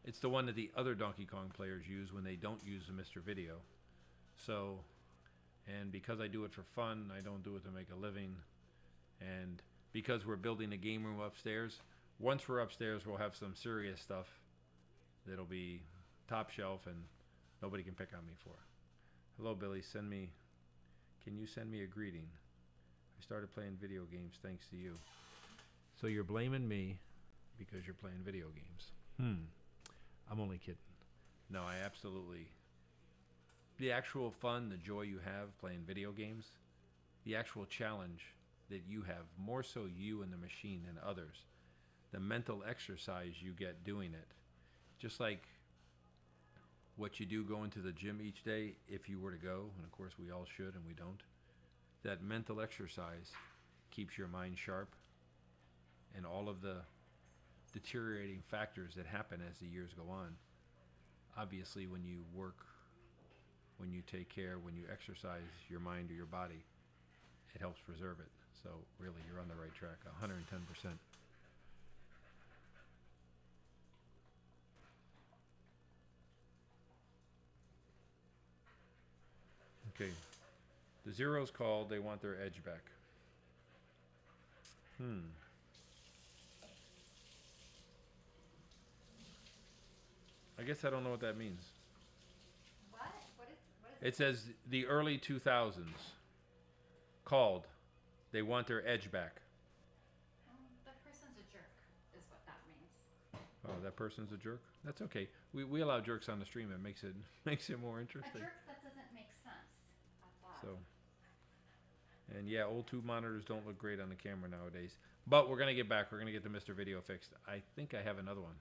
It's the one that the other Donkey Kong players use when they don't use the Mr. Video. So, and because I do it for fun, I don't do it to make a living. And because we're building a game room upstairs, once we're upstairs, we'll have some serious stuff that'll be top shelf and nobody can pick on me for. Hello, Billy. Can you send me a greeting? I started playing video games thanks to you. So you're blaming me because you're playing video games. I'm only kidding. No, I absolutely... The actual fun, the joy you have playing video games, the actual challenge that you have, more so you and the machine than others, the mental exercise you get doing it, just like what you do going to the gym each day if you were to go, and of course we all should and we don't, that mental exercise keeps your mind sharp, and all of the deteriorating factors that happen as the years go on. Obviously, when you work, when you take care, when you exercise your mind or your body, it helps preserve it. So really, you're on the right track, 110%. Okay, the Zeros called. They want their edge back. I guess I don't know what that means. What? What is It says the early 2000s called. They want their edge back. That person's a jerk, is what that means. Oh, that person's a jerk? That's okay. We allow jerks on the stream. It makes it more A interesting. jerk that doesn't make sense. I thought. So, and yeah, old tube monitors don't look great on the camera nowadays. But we're gonna get back. We're gonna get the Mr. Video fixed. I think I have another one.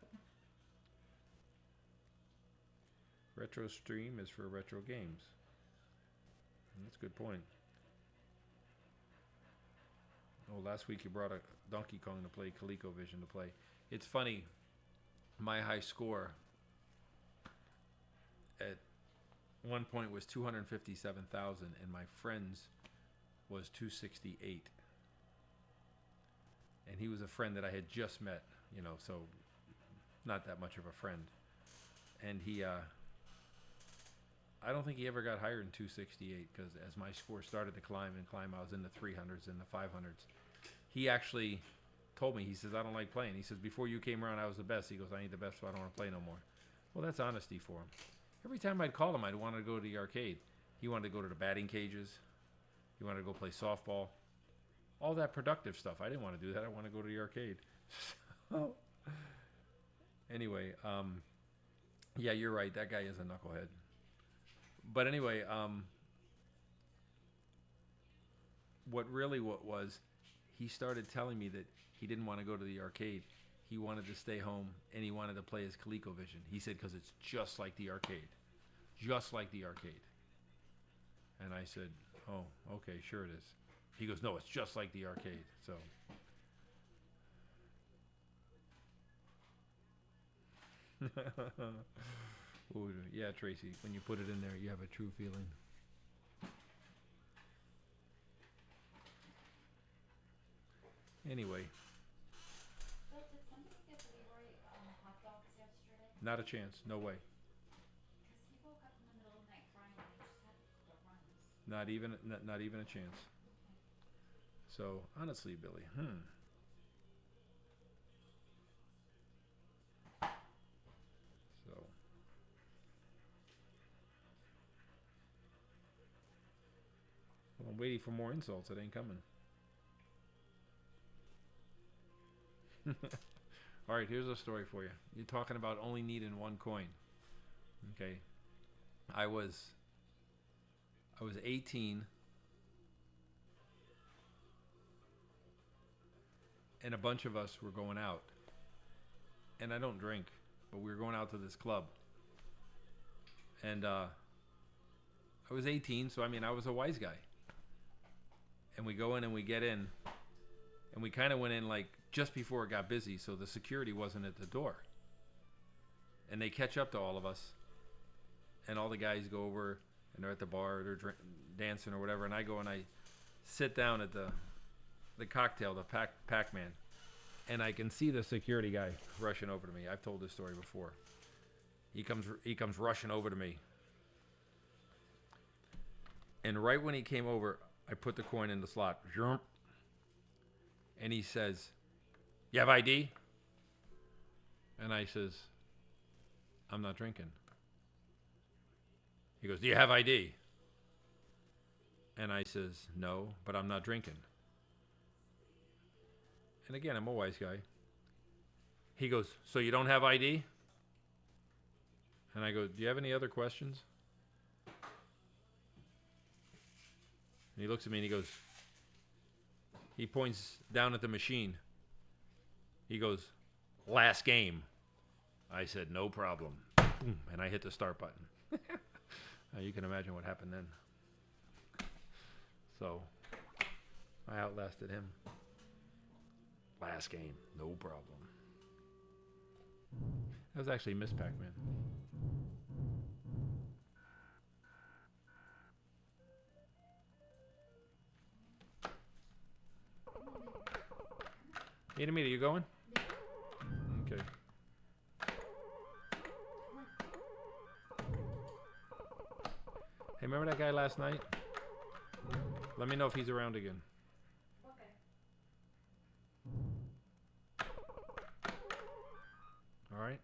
Retro stream is for retro games. That's a good point. Oh, last week you brought a Donkey Kong to play, ColecoVision to play. It's funny, my high score at one point was 257,000 and my friend's was 268. And he was a friend that I had just met, you know, so not that much of a friend. And he, I don't think he ever got higher than 268 because as my score started to climb, I was in the 300s and the 500s. He actually told me, he says, I don't like playing. He says, before you came around, I was the best. He goes, I ain't the best, so I don't want to play no more. Well, that's honesty for him. Every time I'd call him, I'd want to go to the arcade. He wanted to go to the batting cages. He wanted to go play softball. All that productive stuff. I didn't want to do that. I want to go to the arcade. So, anyway, yeah, you're right. That guy is a knucklehead. But anyway, what was, he started telling me that he didn't want to go to the arcade. He wanted to stay home, and he wanted to play his ColecoVision. He said, because it's just like the arcade. Just like the arcade. And I said, oh, okay, sure it is. He goes, no, it's just like the arcade. So... Ooh, yeah, Tracy, when you put it in there, you have a true feeling. Anyway, So did somebody give Leroy hot dogs yesterday? not a chance. No way. Because he woke up in the middle of the night crying and he just had the runs. Not even a chance. So, honestly, Billy, So, well, I'm waiting for more insults. It ain't coming. All right, here's a story for you. You're talking about only needing one coin. Okay. I was 18 and a bunch of us were going out. And I don't drink, but we were going out to this club. And I was 18, so I mean, I was a wise guy. And we go in and we get in. And we kind of went in like just before it got busy, so the security wasn't at the door. And they catch up to all of us, and all the guys go over, and they're at the bar, they're dancing or whatever, and I go and I sit down at the cocktail, the Pac-Man, and I can see the security guy rushing over to me. I've told this story before. He comes rushing over to me, and right when he came over, I put the coin in the slot, and he says, "You have ID?" And I says, "I'm not drinking." He goes, "Do you have ID?" And I says, "No, but I'm not drinking." And again, I'm a wise guy. He goes, "So you don't have ID?" And I go, "Do you have any other questions?" And he looks at me and he goes, he points down at the machine. He goes, "Last game." I said, "No problem." And I hit the start button. Now you can imagine what happened then. So I outlasted him. Last game, no problem. That was actually Miss Pac-Man. Meet, you going? Okay. Hey, remember that guy last night? Let me know if he's around again. Okay. All right?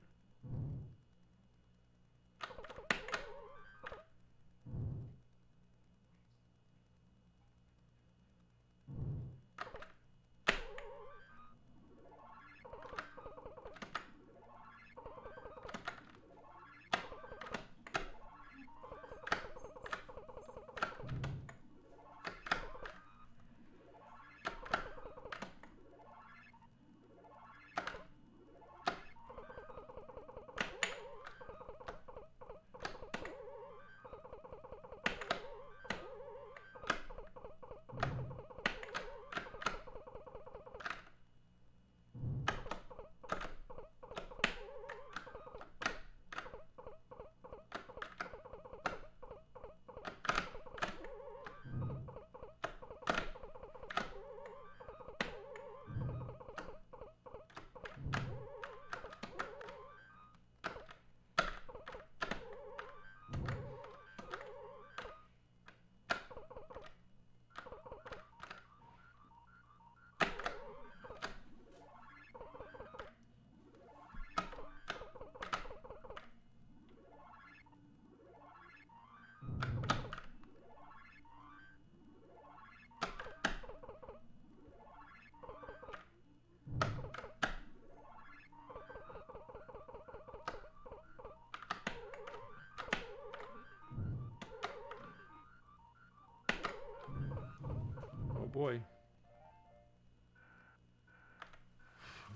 Boy.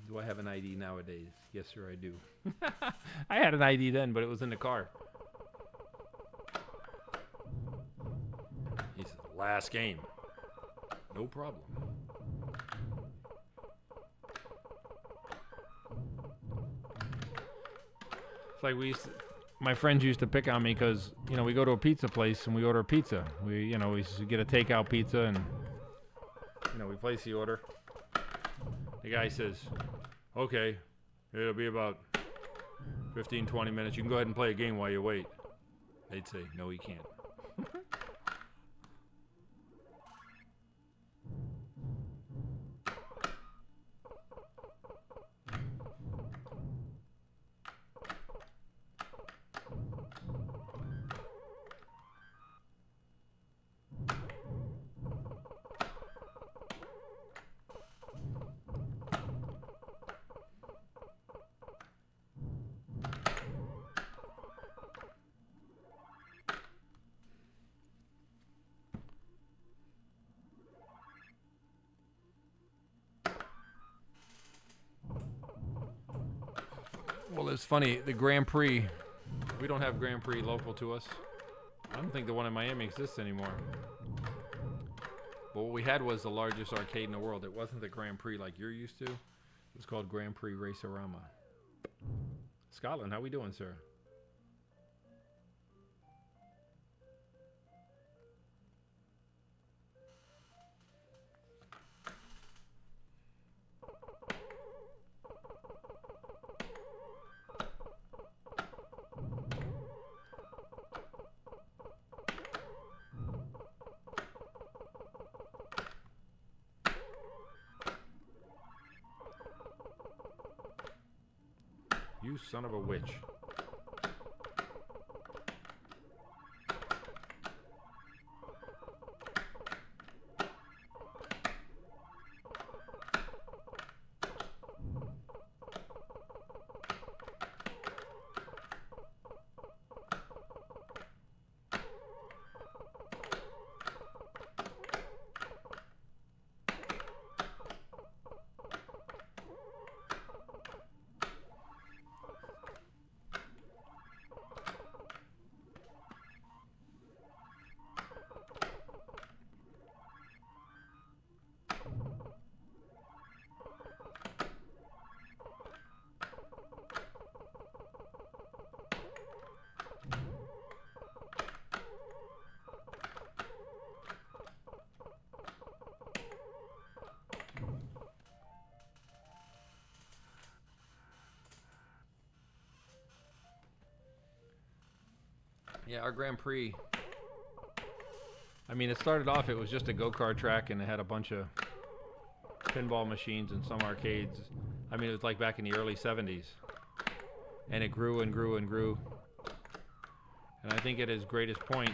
Do I have an ID nowadays? Yes, sir, I do. I had an ID then, but it was in the car. He said, "Last game. No problem." It's like my friends used to pick on me because, we go to a pizza place and we order pizza. We get a takeout pizza and we place the order. The guy says, "Okay, it'll be about 15, 20 minutes. You can go ahead and play a game while you wait." They'd say, "No, you can't." Well, it's funny. The Grand Prix, we don't have Grand Prix local to us. I don't think the one in Miami exists anymore. But what we had was the largest arcade in the world. It wasn't the Grand Prix like you're used to. It's called Grand Prix Racerama. Scotland, how we doing, sir? You son of a witch. Yeah, our Grand Prix. I mean, it started off, it was just a go-kart track, and it had a bunch of pinball machines and some arcades. I mean, it was like back in the early 70s. And it grew and grew and grew. And I think at its greatest point,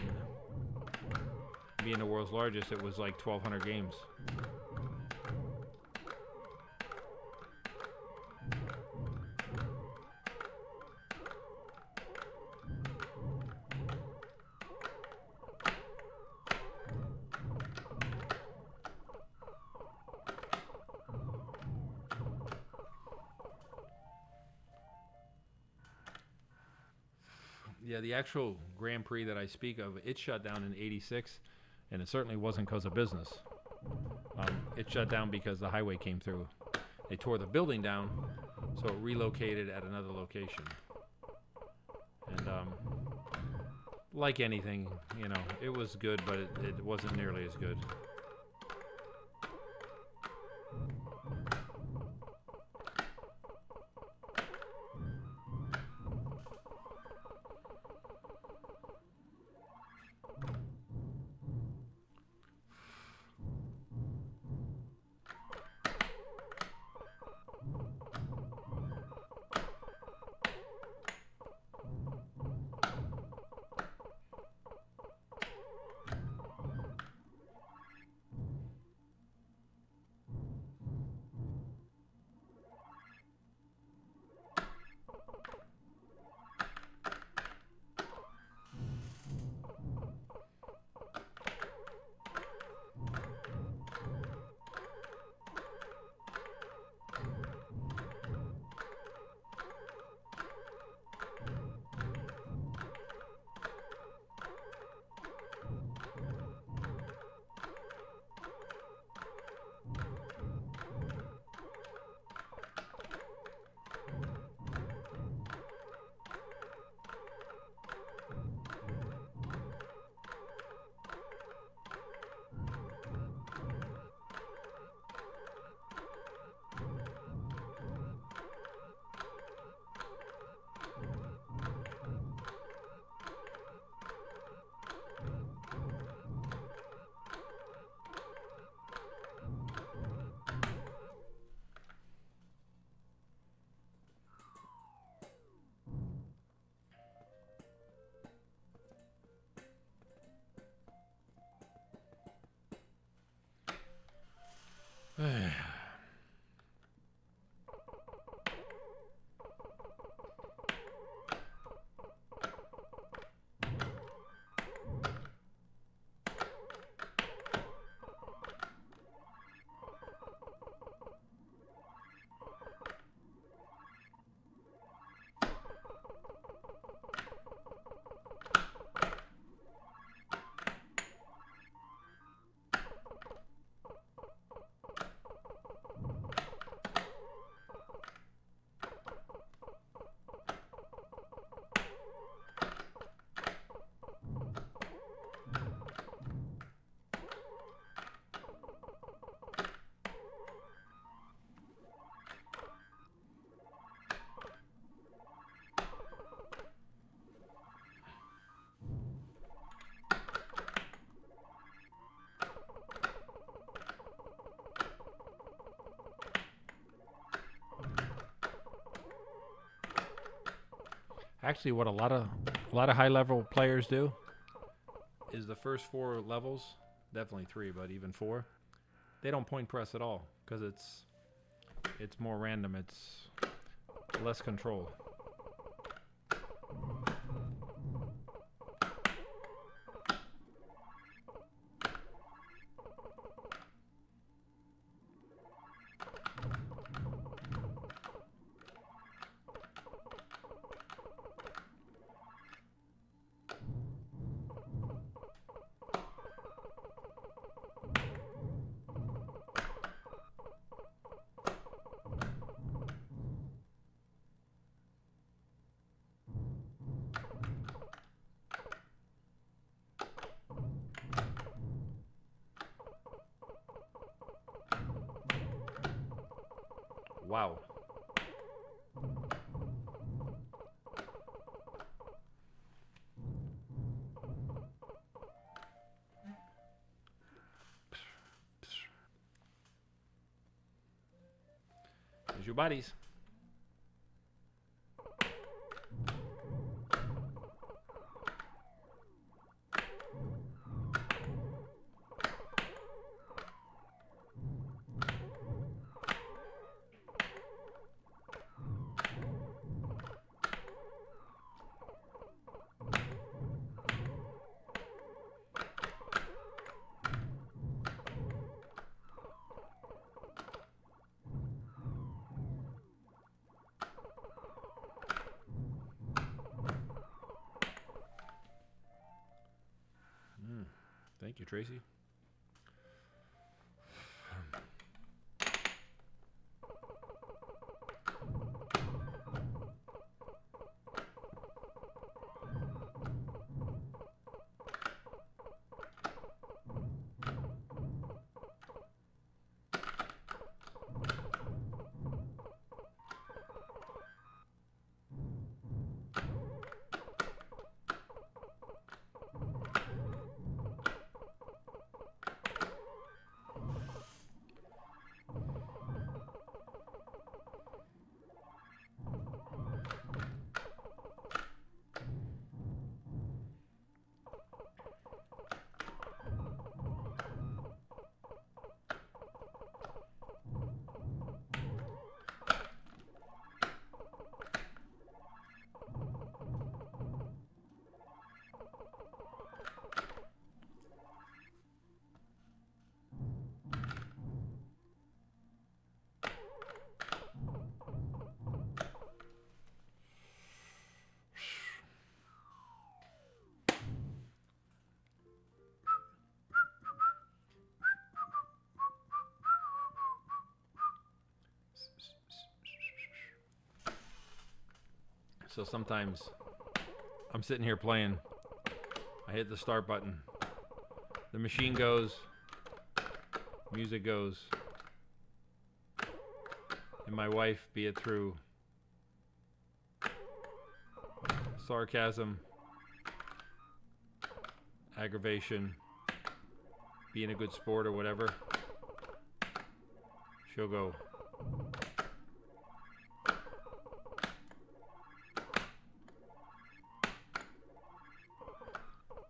being the world's largest, it was like 1,200 games. Yeah, the actual Grand Prix that I speak of, it shut down in '86, and it certainly wasn't because of business. It shut down because the highway came through. They tore the building down, so it relocated at another location. And like anything, you know, it was good, but it wasn't nearly as good. Actually, what a lot of high level players do is the first 4 levels, definitely 3, but even 4, they don't point press at all because it's more random. It's less control. Wow. There's your buddies. Thank you, Tracy. So sometimes I'm sitting here playing. I hit the start button. The machine goes. Music goes. And my wife, be it through sarcasm, aggravation, being a good sport or whatever, she'll go,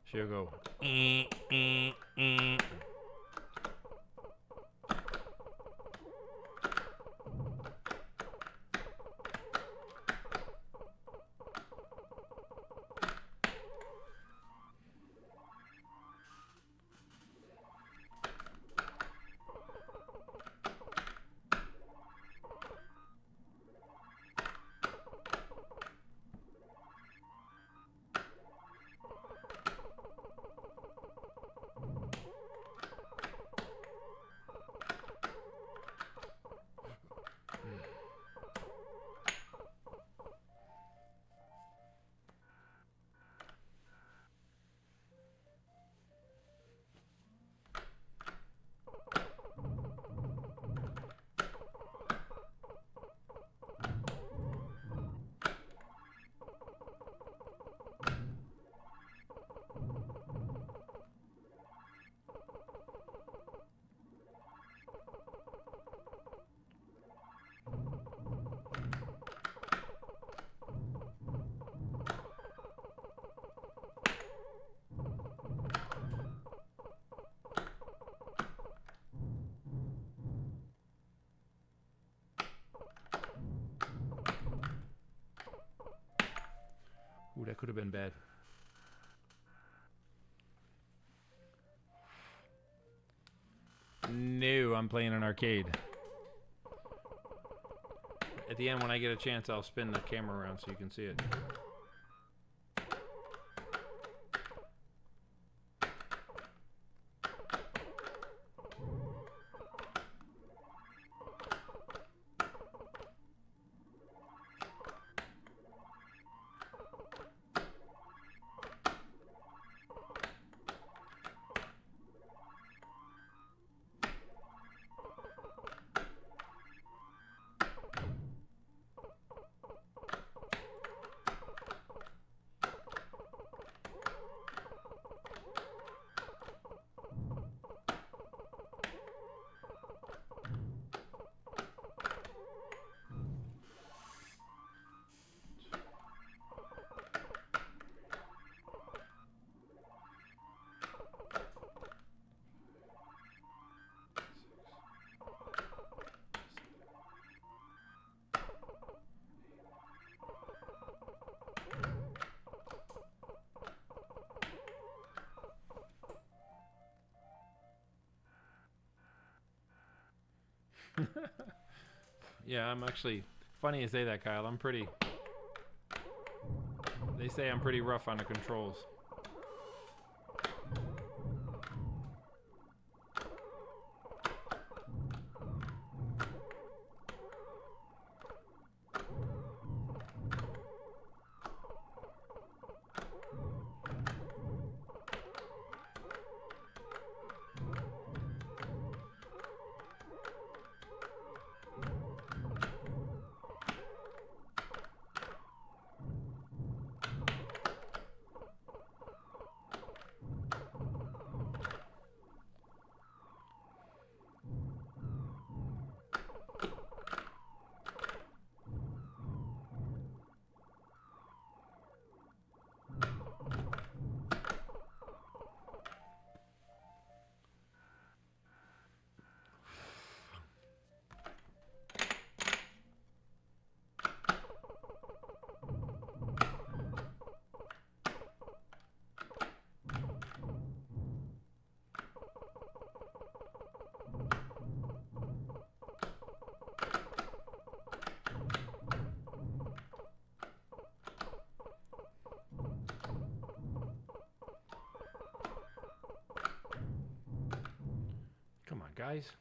she'll go, "Eh, eh, eh." Ooh, that could have been bad. No, I'm playing an arcade. At the end, when I get a chance, I'll spin the camera around so you can see it. Yeah, I'm actually, funny you say that, Kyle. I'm pretty, they say I'm pretty rough on the controls. Come on, guys.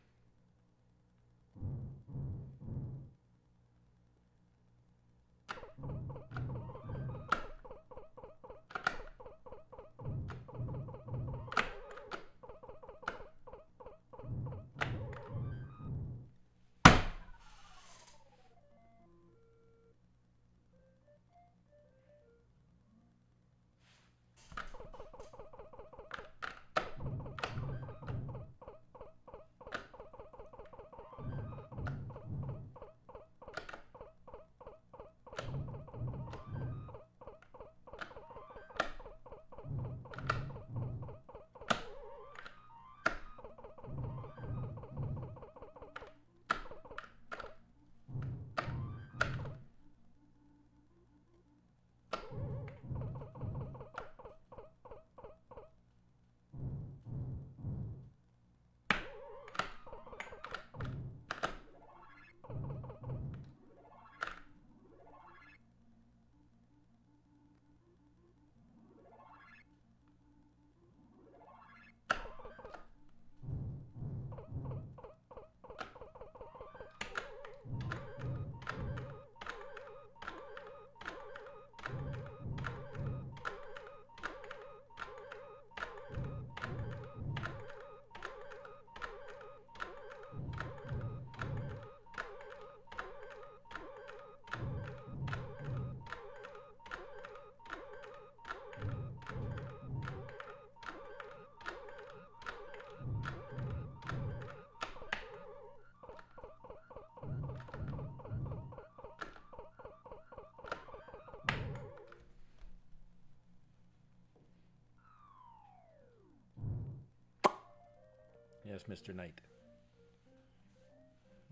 Yes, Mr. Knight.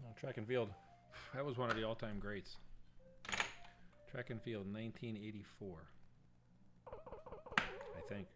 Oh, track and field. That was one of the all-time greats. Track and field, 1984. think.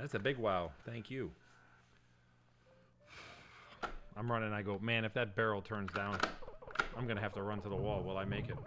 That's a big wow. Thank you. I'm running. I go, man, if that barrel turns down, I'm going to have to run to the wall. Will I make it?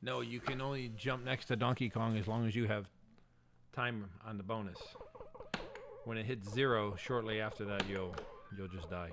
No, you can only jump next to Donkey Kong as long as you have time on the bonus. When it hits 0, shortly after that, you'll just die.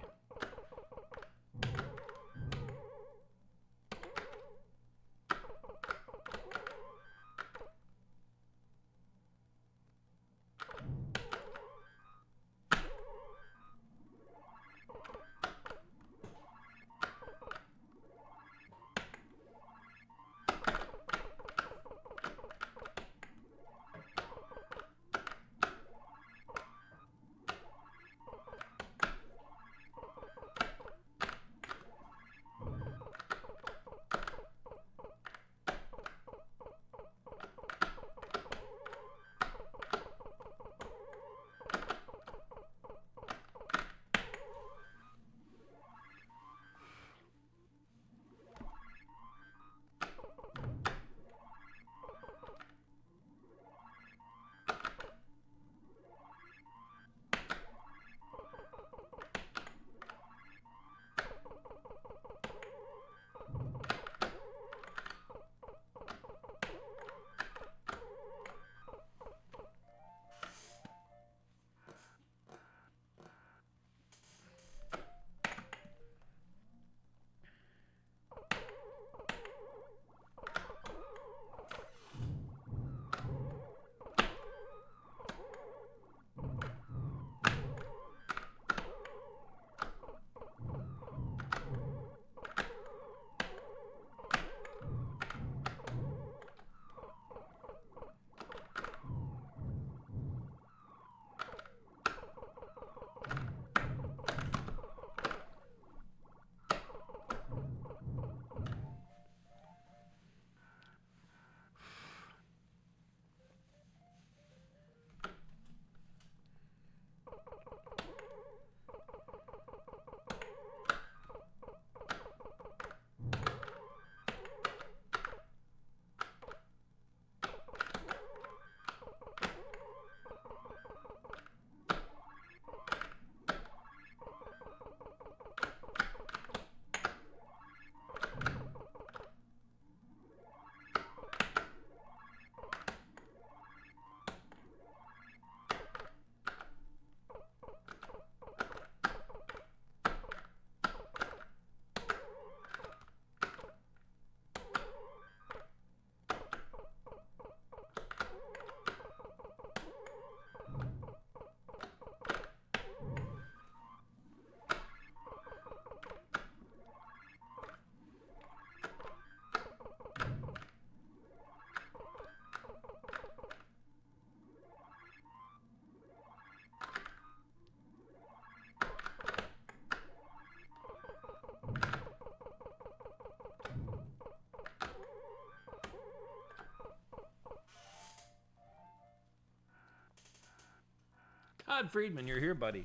Todd Friedman, you're here, buddy.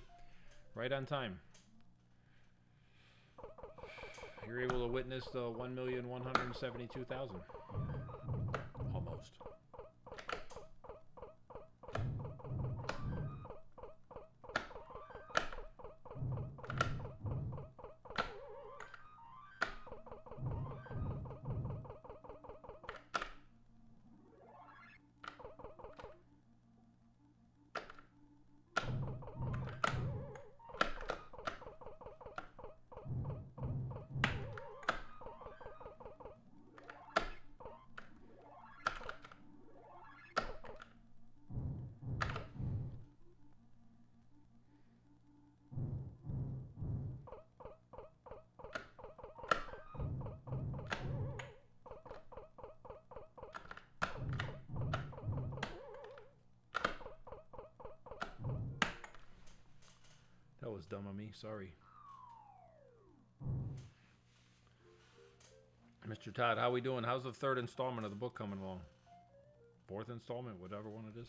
Right on time. You're able to witness the 1,172,000. Almost. That was dumb of me. Sorry. Mr. Todd, how we doing? How's the third installment of the book coming along? Fourth installment, whatever one it is.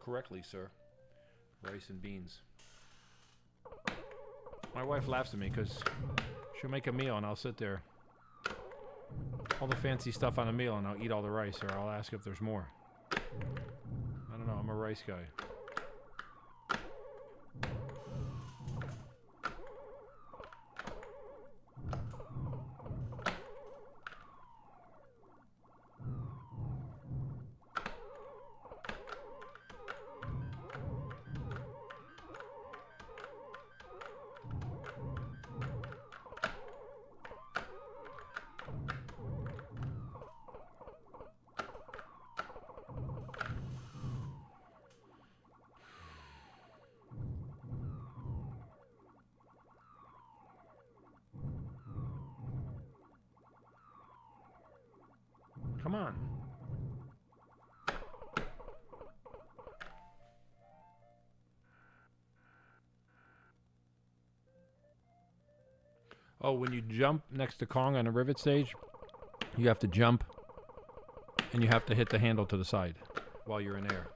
correctly, sir. Rice and beans. My wife laughs at me because she'll make a meal and I'll sit there. All the fancy stuff on a meal and I'll eat all the rice, or I'll ask if there's more. I don't know, I'm a rice guy. Come on. Oh, when you jump next to Kong on a rivet stage, you have to jump and you have to hit the handle to the side while you're in air.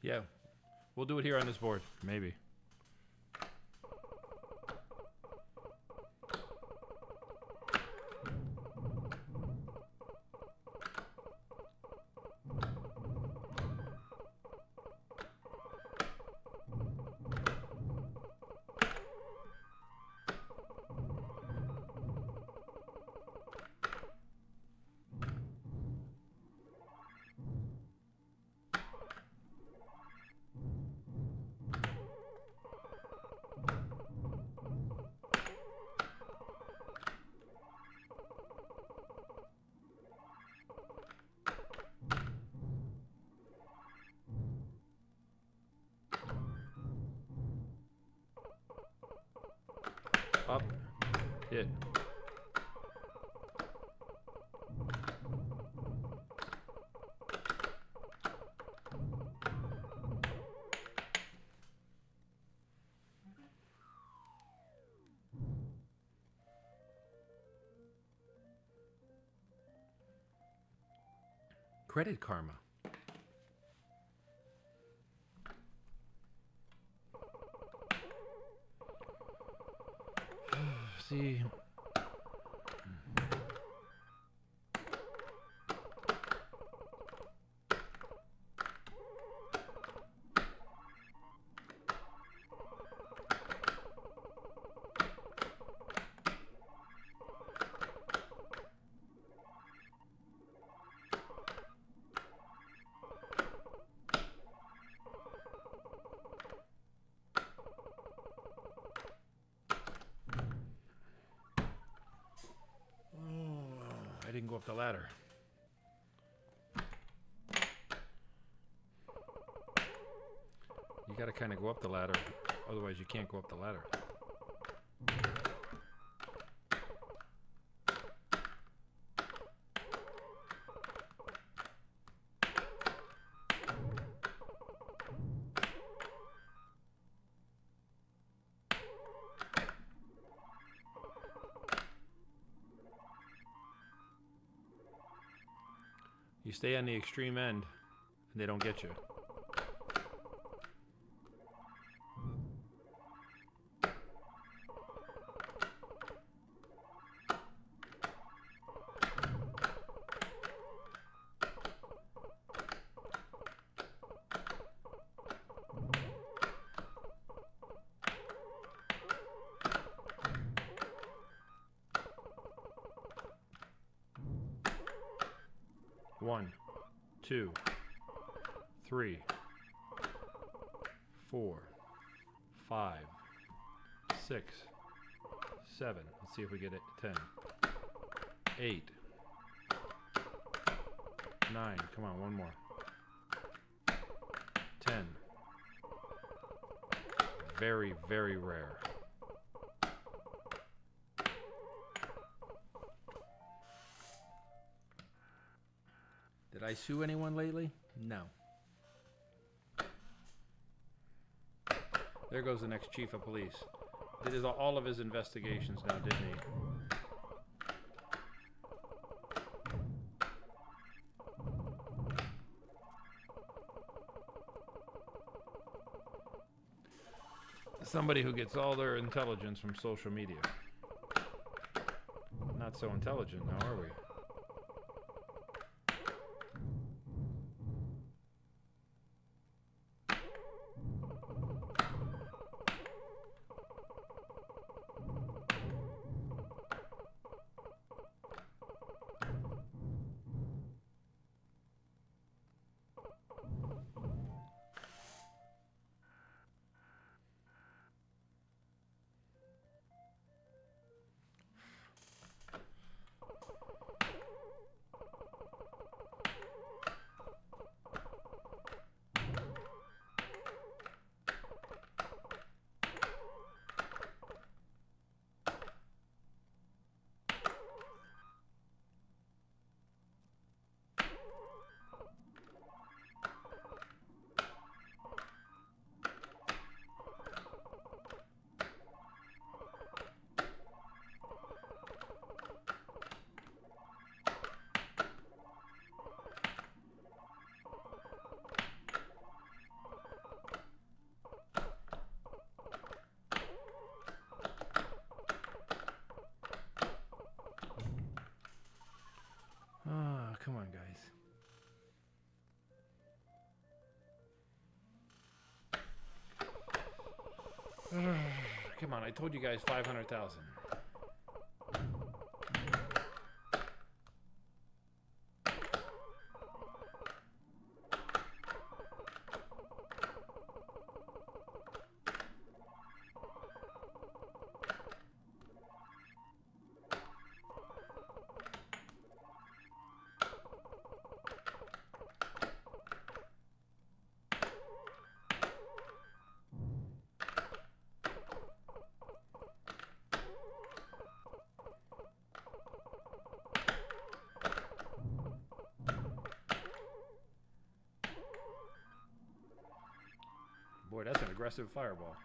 Yeah. We'll do it here on this board. Maybe. Up. Hit. Credit Karma. See. I didn't go up the ladder. You gotta kind of go up the ladder, otherwise you can't go up the ladder. You stay on the extreme end, and they don't get you. One, 2, 3, 4, 5, 6, 7. Let's see if we get it. 10, 8, 9. Come on, one more. 10. Very, very rare. Did I sue anyone lately? No. There goes the next chief of police. Did all of his investigations now, didn't he? Somebody who gets all their intelligence from social media. Not so intelligent now, are we? Come on, guys. Come on, I told you guys 500,000. Boy, that's an aggressive fireball.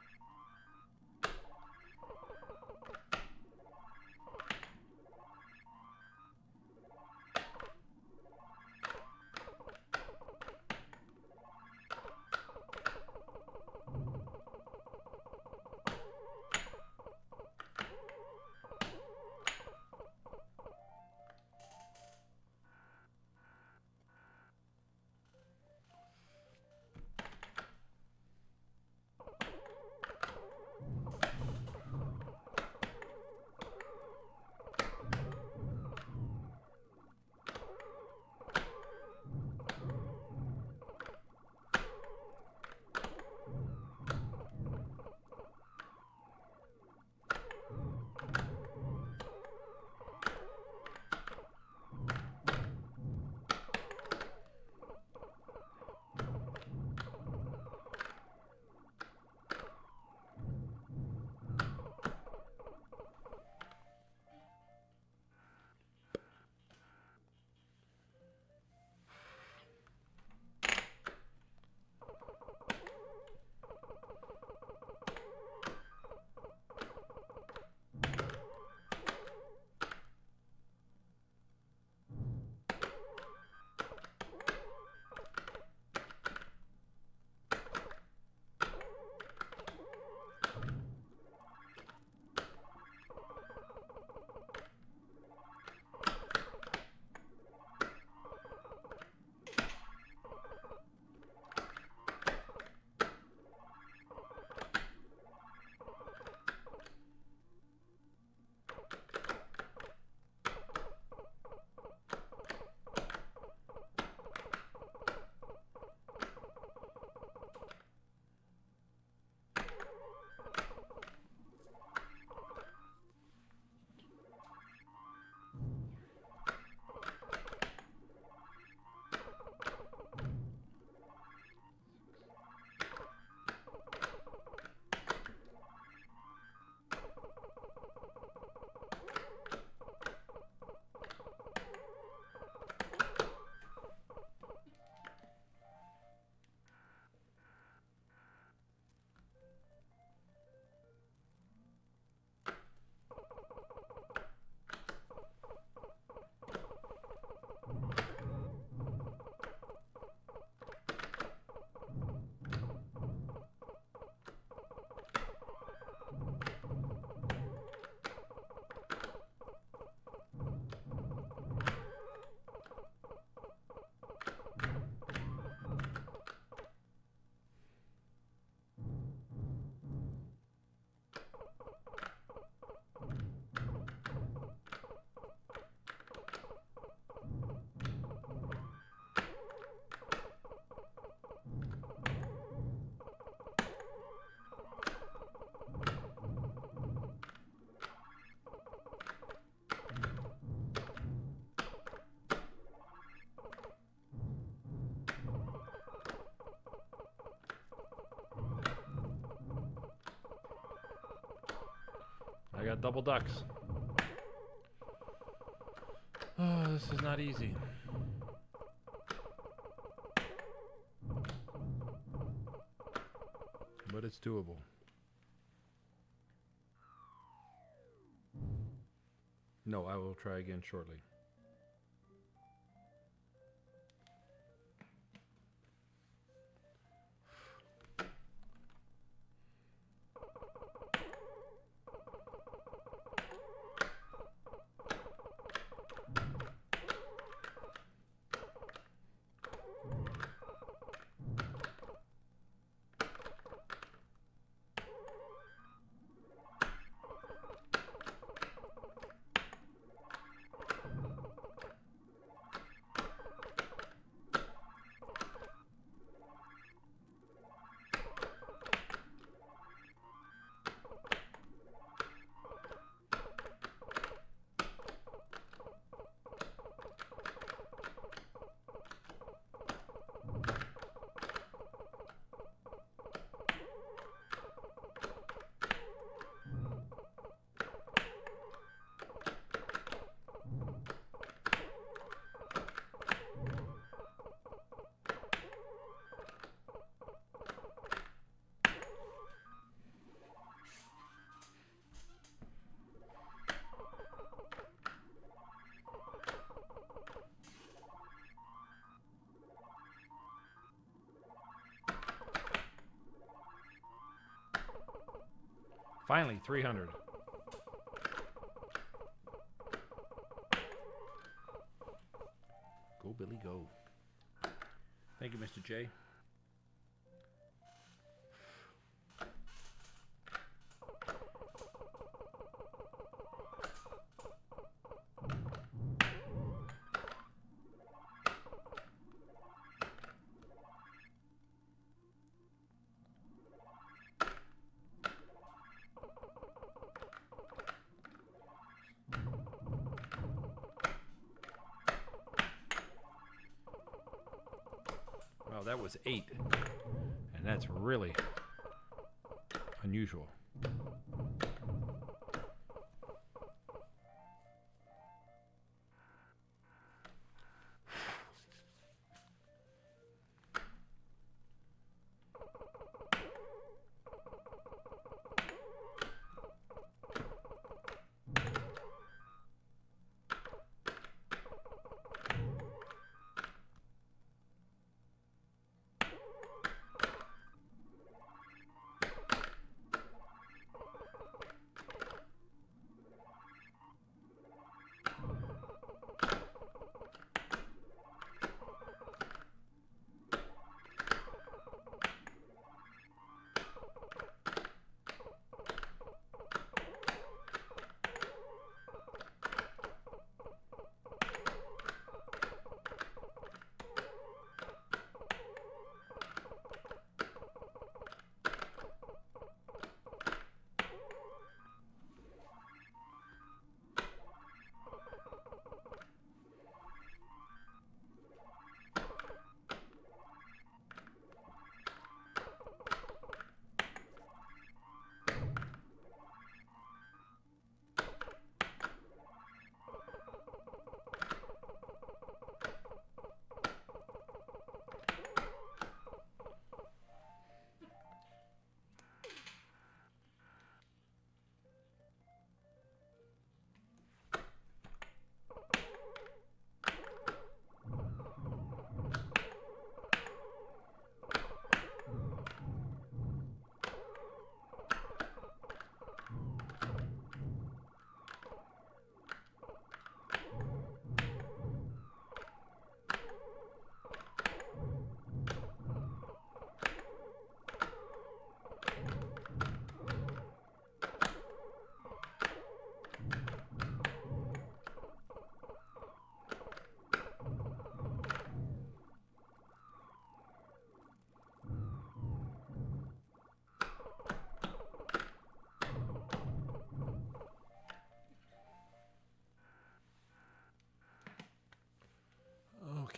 got double ducks. Oh, this is not easy. But it's doable. No, I will try again shortly. Finally, 300. Go, Billy, go. Thank you, Mr. J. Wow, that was 8. And that's really unusual.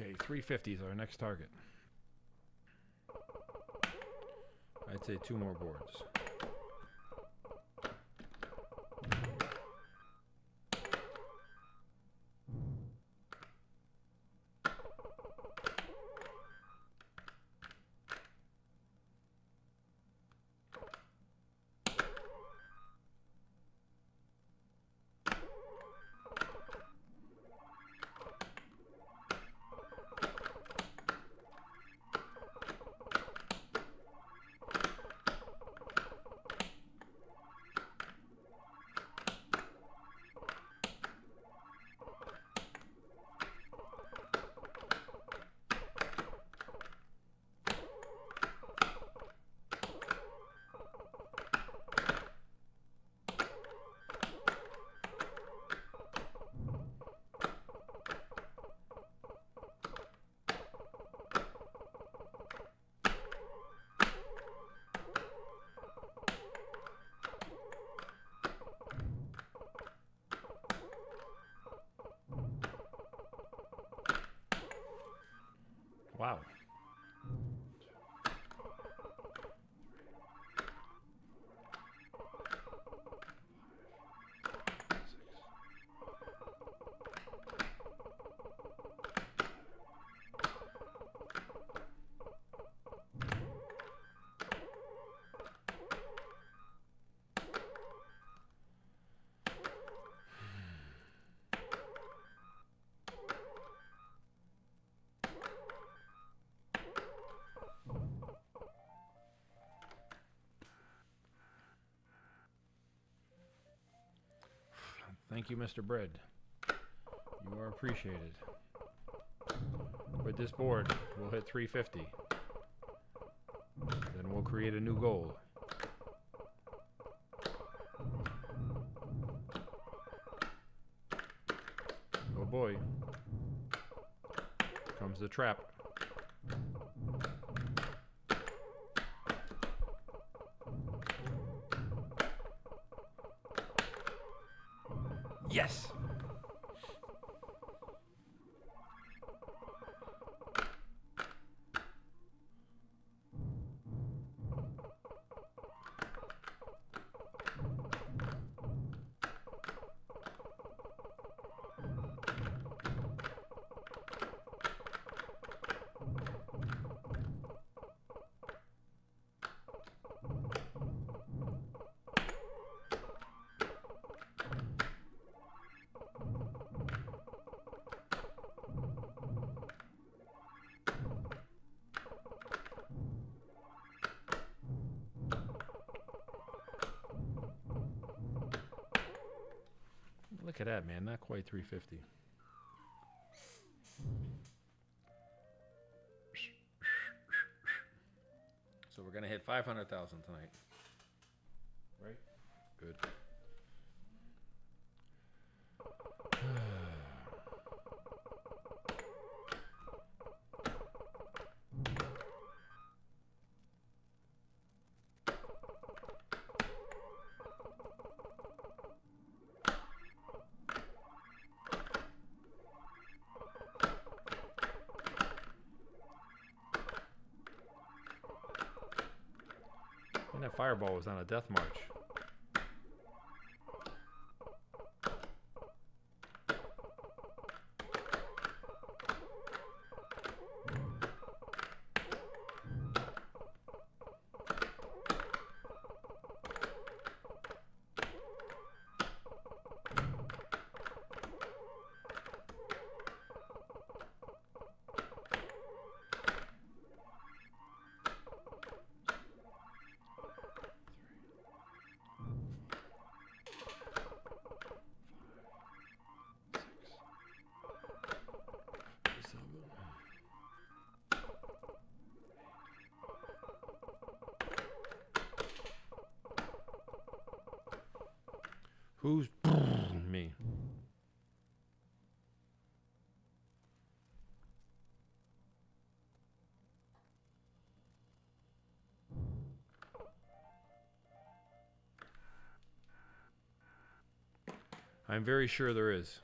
Okay, 350 is our next target. I'd say 2 more boards. Wow. Thank you, Mr. Bread. You are appreciated. With this board, we'll hit 350. Then we'll create a new goal. Oh boy. Comes the trap. Yes! Look at that, man. Not quite 350. So we're going to hit 500,000 tonight. Right? Good. And that fireball was on a death march. Who's me? I'm very sure there is.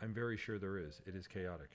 I'm very sure there is. It is chaotic.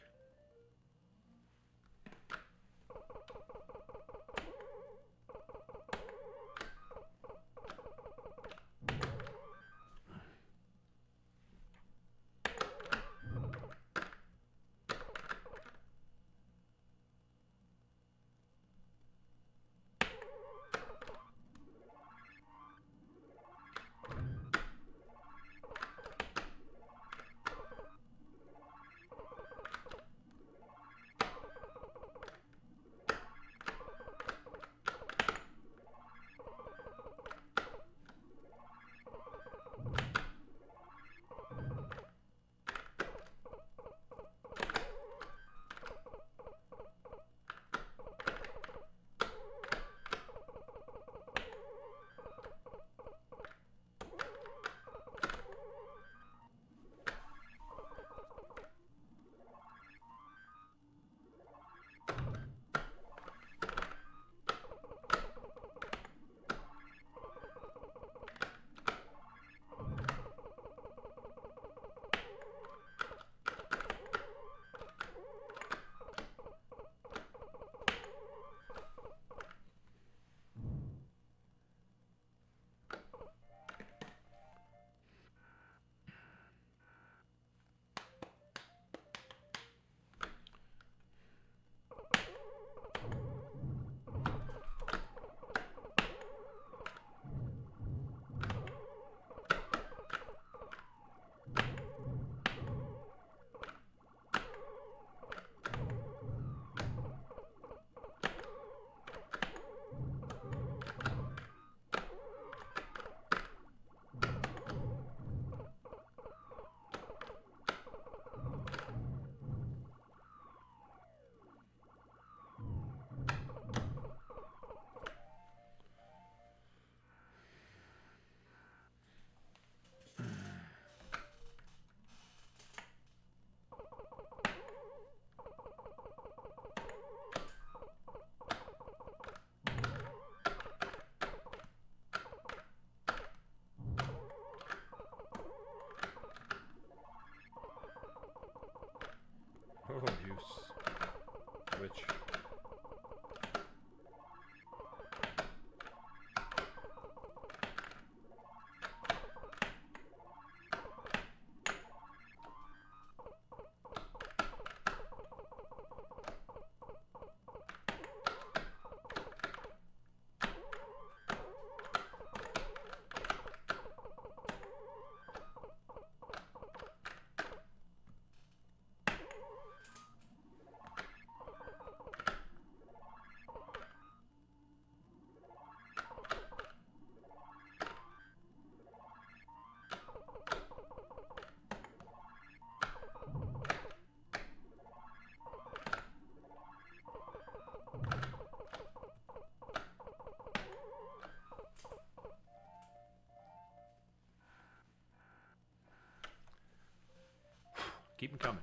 Keep them coming.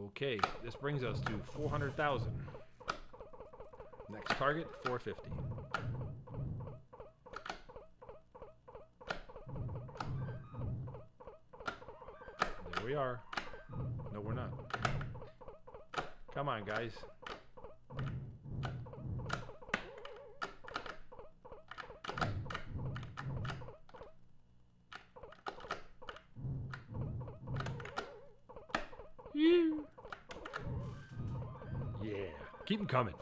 Okay, this brings us to 400,000. Next target, 450. There we are. No, we're not. Come on, guys. Yeah, keep them coming.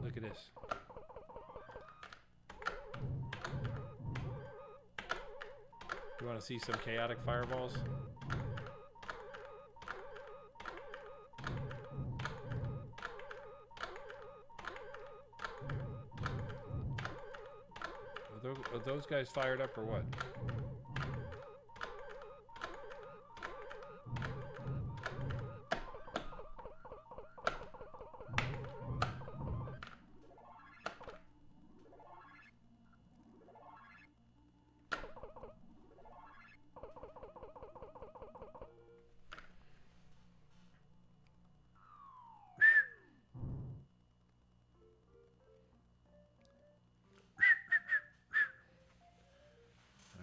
Look at this. You want to see some chaotic fireballs? Are those guys fired up or what?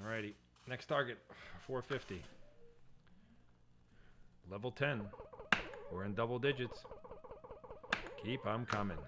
Alrighty, next target, 450. Level 10. We're in double digits. Keep 'em coming.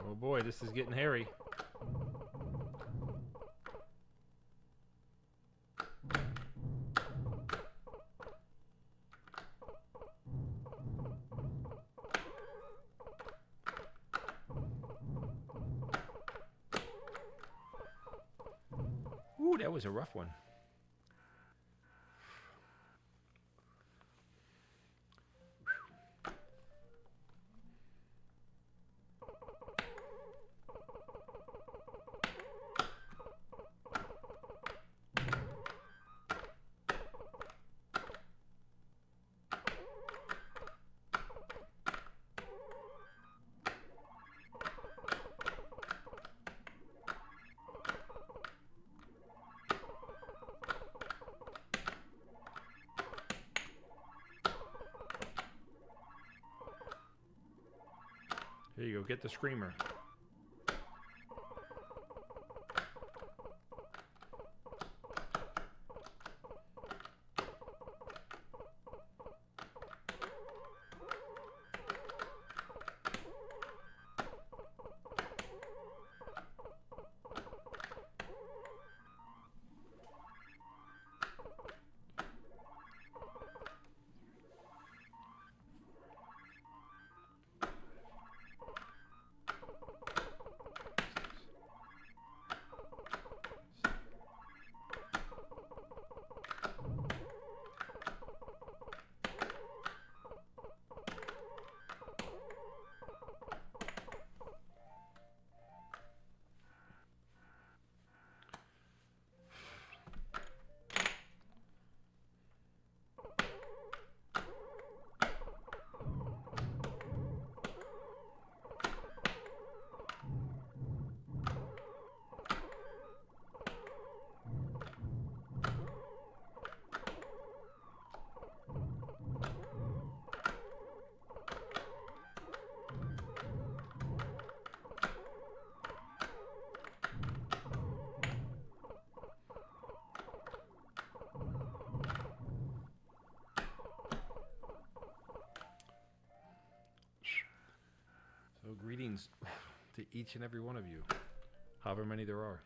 Oh boy, this is getting hairy. Ooh, that was a rough one. Here you go, get the screamer. Greetings to each and every one of you, however many there are.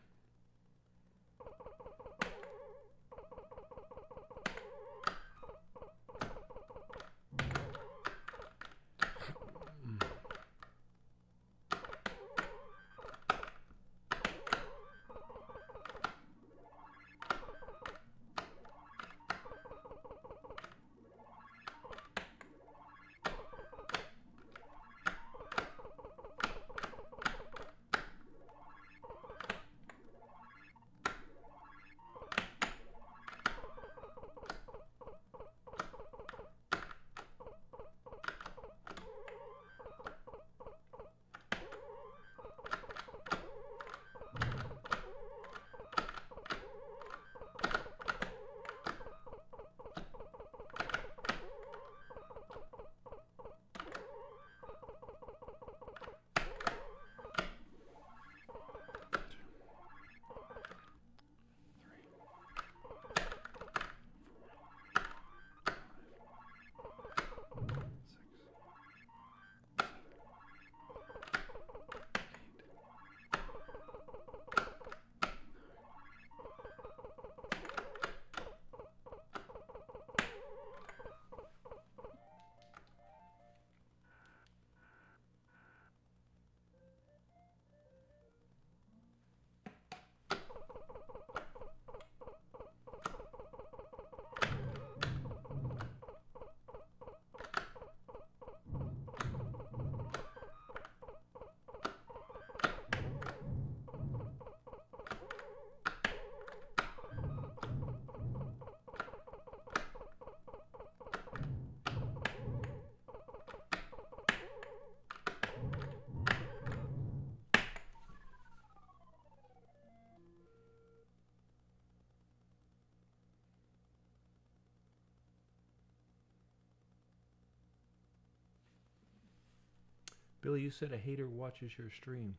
Billy, you said a hater watches your stream.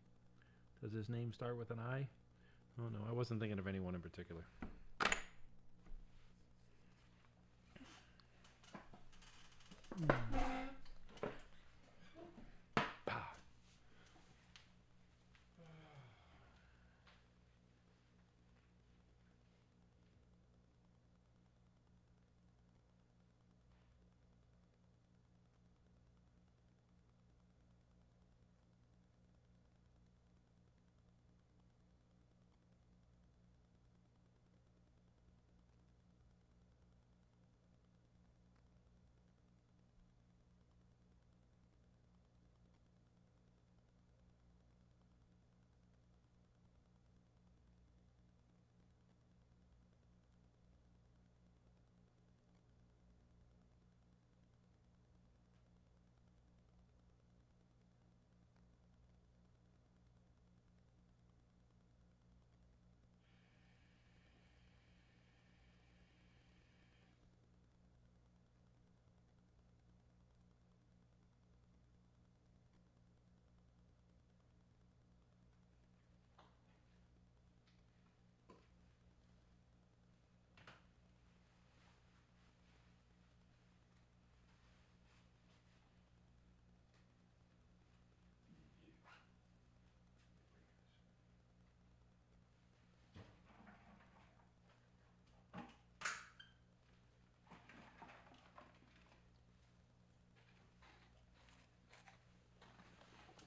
Does his name start with an I? Oh no, I wasn't thinking of anyone in particular.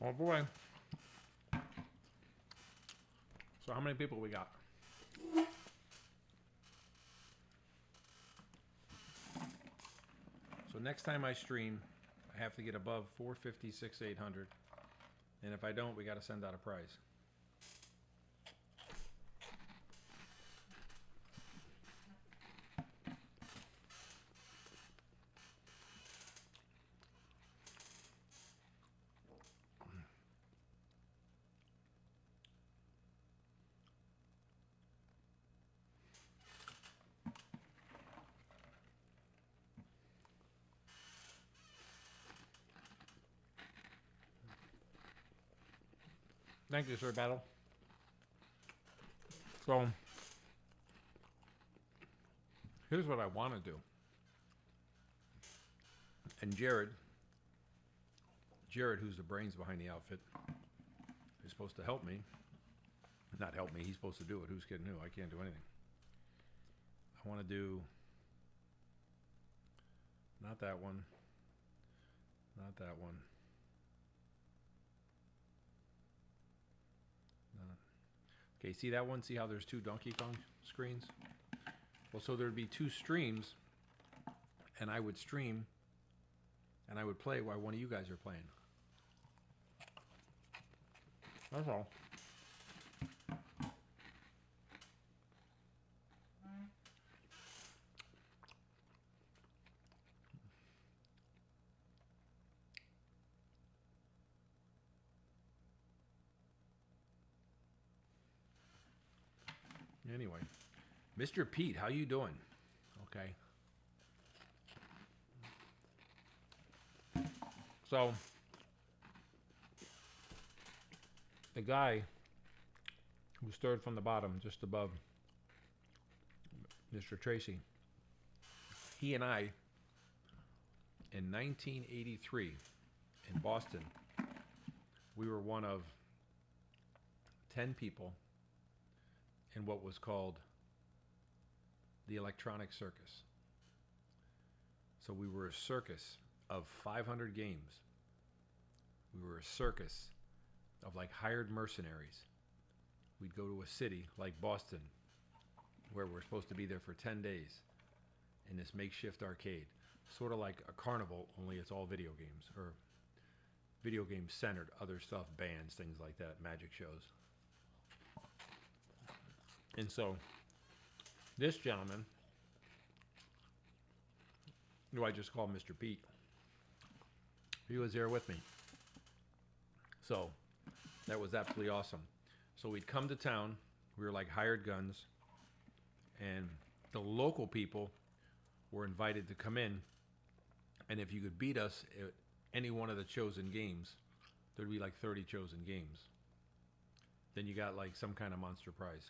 Oh boy. So how many people we got? So next time I stream, I have to get above 450, 800. And if I don't, we got to send out a prize. Thank you, Sir Battle. So, here's what I want to do. And Jared Jared, who's the brains behind the outfit, is supposed to help me. Not help me. He's supposed to do it. Who's kidding who? I can't do anything. I want to do not that one. Not that one. Okay, see that one? See how there's two Donkey Kong screens? Well, so there'd be two streams, and I would stream, and I would play while one of you guys are playing. That's all. Anyway, Mr. Pete, how you doing? Okay. So, the guy who's third from the bottom, just above Mr. Tracy, he and I, in 1983, in Boston, we were one of 10 people in what was called the Electronic Circus. So we were a circus of 500 games. We were a circus of like hired mercenaries. We'd go to a city like Boston, where we're supposed to be there for 10 days in this makeshift arcade. Sort of like a carnival, only it's all video games, or video games centered, other stuff, bands, things like that, magic shows. And so, this gentleman, who I just call Mr. Pete, he was there with me. So, that was absolutely awesome. So we'd come to town, we were like hired guns, and the local people were invited to come in, and if you could beat us at any one of the chosen games, there'd be like 30 chosen games. Then you got like some kind of monster prize.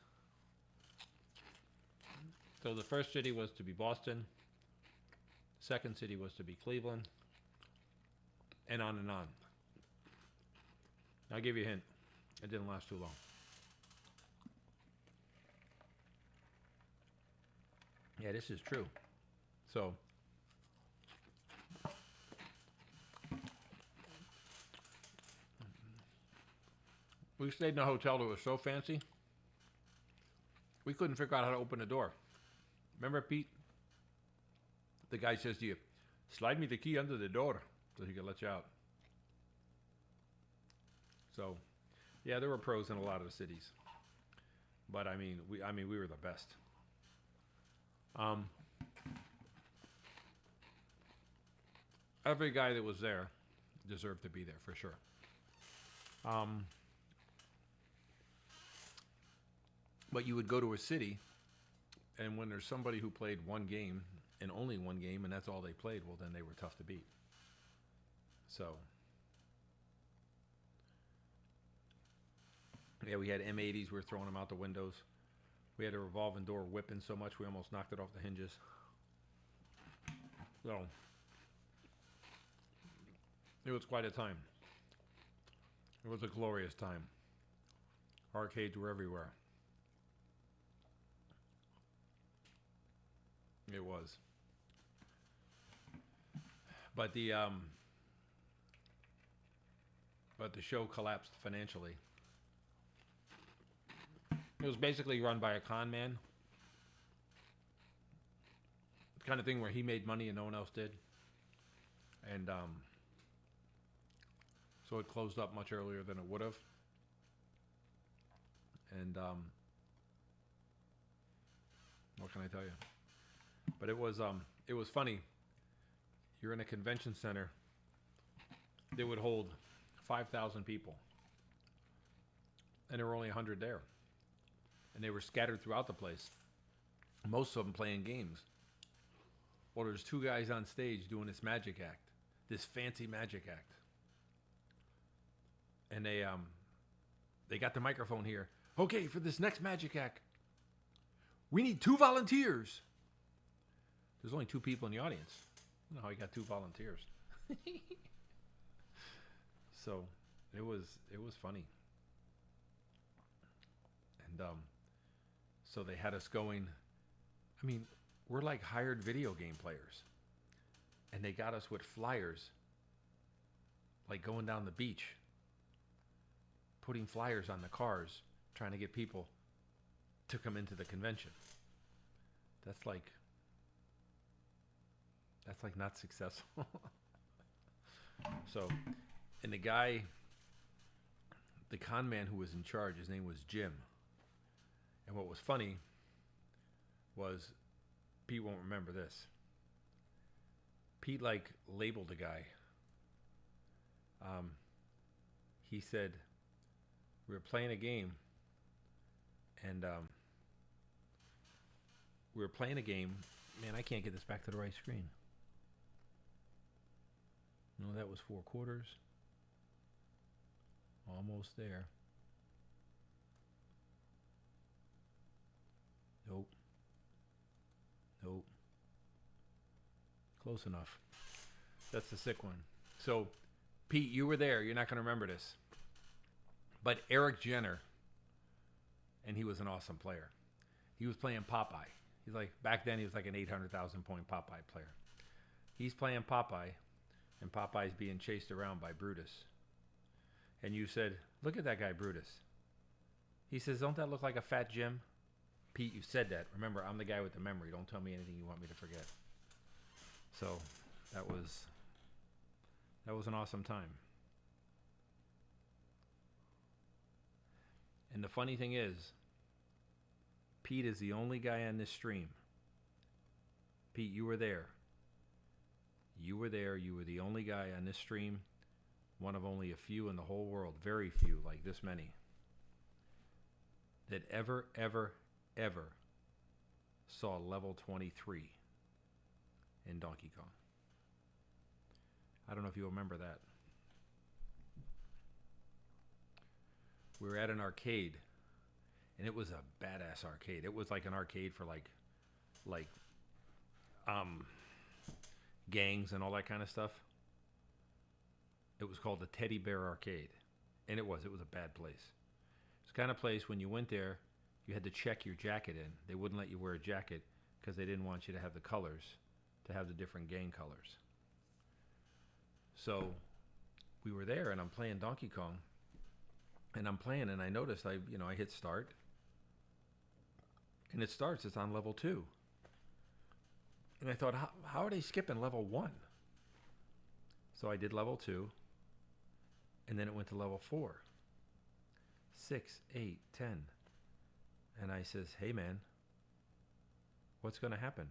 So the first city was to be Boston, second city was to be Cleveland, and on and on. I'll give you a hint. It didn't last too long. Yeah, this is true. So, we stayed in a hotel that was so fancy, we couldn't figure out how to open the door. Remember, Pete? The guy says to you, slide me the key under the door so he can let you out. So, yeah, there were pros in a lot of the cities. But I mean, we were the best. Every guy that was there deserved to be there for sure. But you would go to a city, and when there's somebody who played one game and only one game, and that's all they played, well, then they were tough to beat. So, yeah, we had M80s. We were throwing them out the windows. We had a revolving door whipping so much we almost knocked it off the hinges. So, it was quite a time. It was a glorious time. Arcades were everywhere. It was. But the show collapsed financially. It was basically run by a con man. The kind of thing where he made money and no one else did. And so it closed up much earlier than it would have. And what can I tell you? But it was funny. You're in a convention center that would hold 5,000 people. And there were only 100 there. And they were scattered throughout the place. Most of them playing games. Well, there's two guys on stage doing this magic act. This fancy magic act. And they got the microphone here. Okay, for this next magic act, we need 2 volunteers. There's only 2 people in the audience. I don't know how he got 2 volunteers. So it was funny, and so they had us going. I mean, we're like hired video game players, and they got us with flyers, like going down the beach, putting flyers on the cars, trying to get people to come into the convention. That's like not successful. So, and the con man who was in charge, his name was Jim. And what was funny was, Pete won't remember this. Pete like labeled the guy. He said we were playing a game, and we were playing a game. Man, I can't get this back to the right screen. No, that was 4/4. Almost there. Nope. Nope. Close enough. That's the sick one. So, Pete, you were there. You're not going to remember this. But Eric Jenner, and he was an awesome player. He was playing Popeye. He's like, back then he was like an 800,000 point Popeye player. He's playing Popeye, and Popeye's being chased around by Brutus. And you said, look at that guy, Brutus. He says, don't that look like a fat Jim? Pete, you said that. Remember, I'm the guy with the memory. Don't tell me anything you want me to forget. So that was an awesome time. And the funny thing is, Pete is the only guy on this stream. Pete, you were there. You were there. You were the only guy on this stream. One of only a few in the whole world, very few, like this many, that ever saw level 23 in Donkey Kong. I don't know if you remember that. We were at an arcade, and it was a badass arcade. It was like an arcade for like gangs and all that kind of stuff. It was called the Teddy Bear Arcade, and it was a bad place. It's the kind of place when you went there, you had to check your jacket in. They wouldn't let you wear a jacket because they didn't want you to have the colors, to have the different gang colors. So we were there, and I'm playing Donkey Kong, and I'm playing, and I noticed I hit start, and it starts. It's on level 2, and I thought, how are they skipping level 1? So I did level 2, and then it went to level 4, 6, 8, 10. And I says, hey man, what's going to happen?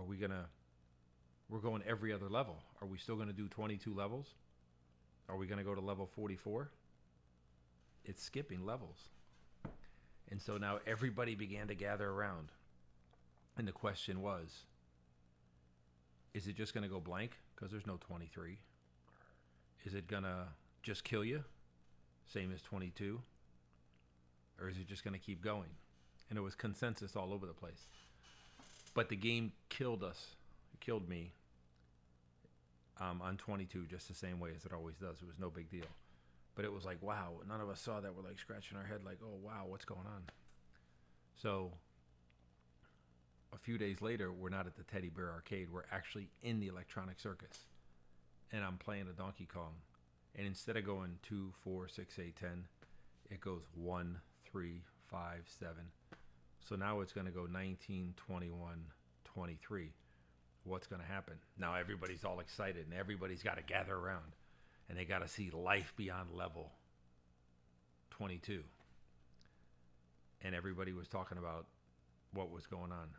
We're going every other level. Are we still going to do 22 levels? Are we going to go to level 44? It's skipping levels. And so now everybody began to gather around. And the question was, is it just going to go blank? Because there's no 23. Is it going to just kill you? Same as 22? Or is it just going to keep going? And it was consensus all over the place. But the game killed us. It killed me on 22 just the same way as it always does. It was no big deal. But it was like, wow, none of us saw that. We're like scratching our head like, oh, wow, what's going on? So a few days later, we're not at the Teddy Bear Arcade. We're actually in the Electronic Circus. And I'm playing a Donkey Kong. And instead of going 2, 4, 6, 8, 10, it goes 1, 3, 5, 7. So now it's going to go 19, 21, 23. What's going to happen? Now everybody's all excited, and everybody's got to gather around. And they got to see life beyond level 22. And everybody was talking about what was going on.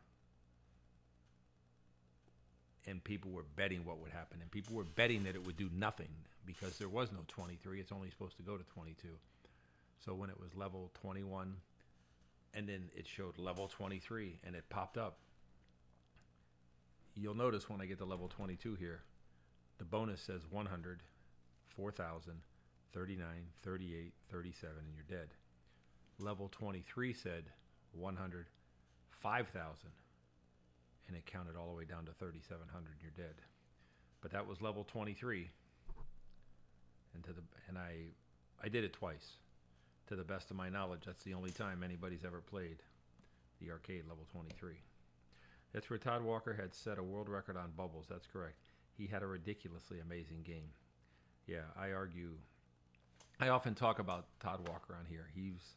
And people were betting what would happen. And people were betting that it would do nothing because there was no 23. It's only supposed to go to 22. So when it was level 21, and then it showed level 23, and it popped up. You'll notice when I get to level 22 here, the bonus says 100, 4,000, 39, 38, 37, and you're dead. Level 23 said 100, 5,000, and it counted all the way down to 3,700, and you're dead. But that was level 23. and I did it twice. To the best of my knowledge, that's the only time anybody's ever played the arcade level 23. That's where Todd Walker had set a world record on bubbles. That's correct. He had a ridiculously amazing game. Yeah, I often talk about Todd Walker on here. He's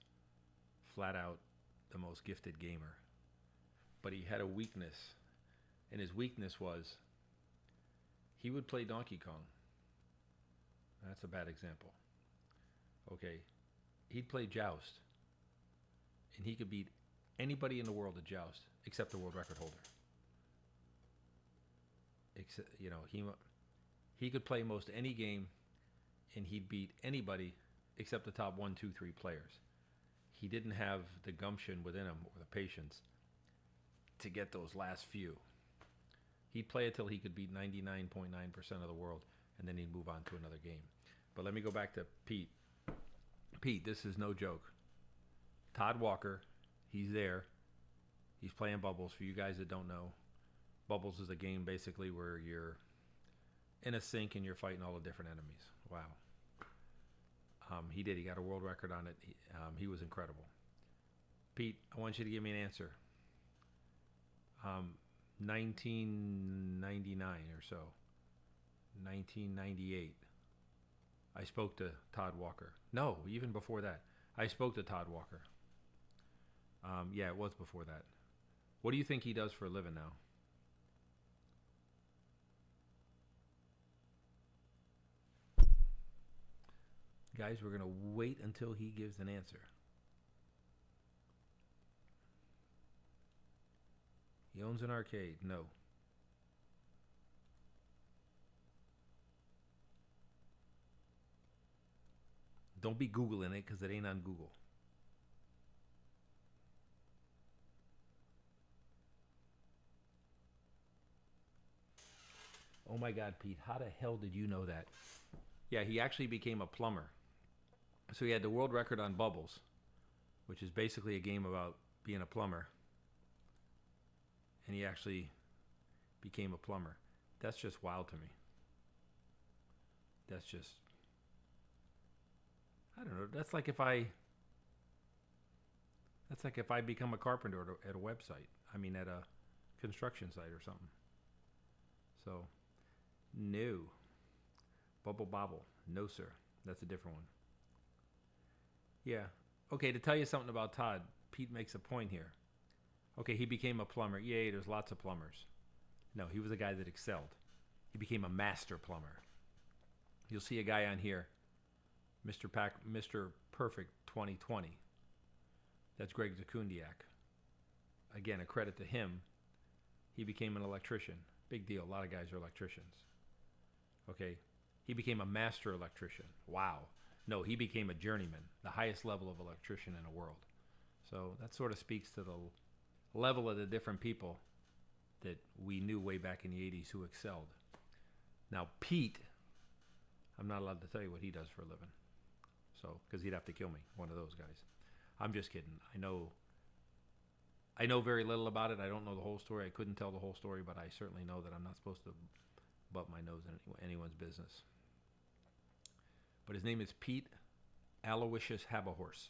flat out the most gifted gamer. But he had a weakness, and his weakness was he would play Donkey Kong. That's a bad example. Okay, he'd play Joust, and he could beat anybody in the world at Joust except the world record holder. Except, he could play most any game, and he'd beat anybody except the top 1, 2, 3 players. He didn't have the gumption within him or the patience to get those last few. He'd play it till he could beat 99.9% of the world, and then he'd move on to another game. But let me go back to Pete. Pete, this is no joke. Todd Walker, he's there. He's playing Bubbles. For you guys that don't know, Bubbles is a game basically where you're in a sink and you're fighting all the different enemies. Wow. He did. He got a world record on it. He was incredible. Pete, I want you to give me an answer. 1999 or so, 1998, I spoke to Todd Walker. No, even before that, I spoke to Todd Walker. Yeah, it was before that. What do you think he does for a living now? Guys, we're going to wait until he gives an answer. He owns an arcade. No. Don't be Googling it because it ain't on Google. Oh my God, Pete, how the hell did you know that? Yeah, he actually became a plumber. So he had the world record on Bubbles, which is basically a game about being a plumber. And he actually became a plumber. That's just wild to me. That's just, I don't know. That's like if I become a carpenter at a website. I mean, at a construction site or something. So, no. Bubble Bobble. No, sir. That's a different one. Yeah. Okay, to tell you something about Todd, Pete makes a point here. Okay, he became a plumber. Yay, there's lots of plumbers. No, he was a guy that excelled. He became a master plumber. You'll see a guy on here, Mr. Perfect 2020. That's Greg Zakundiak. Again, a credit to him. He became an electrician. Big deal. A lot of guys are electricians. Okay, he became a master electrician. Wow. No, he became a journeyman, the highest level of electrician in the world. So that sort of speaks to the level of the different people that we knew way back in the 80s who excelled. Now, Pete, I'm not allowed to tell you what he does for a living. So, because he'd have to kill me, one of those guys. I'm just kidding. I know very little about it. I don't know the whole story. I couldn't tell the whole story, but I certainly know that I'm not supposed to butt my nose in anyone's business. But his name is Pete Aloysius Habahorse.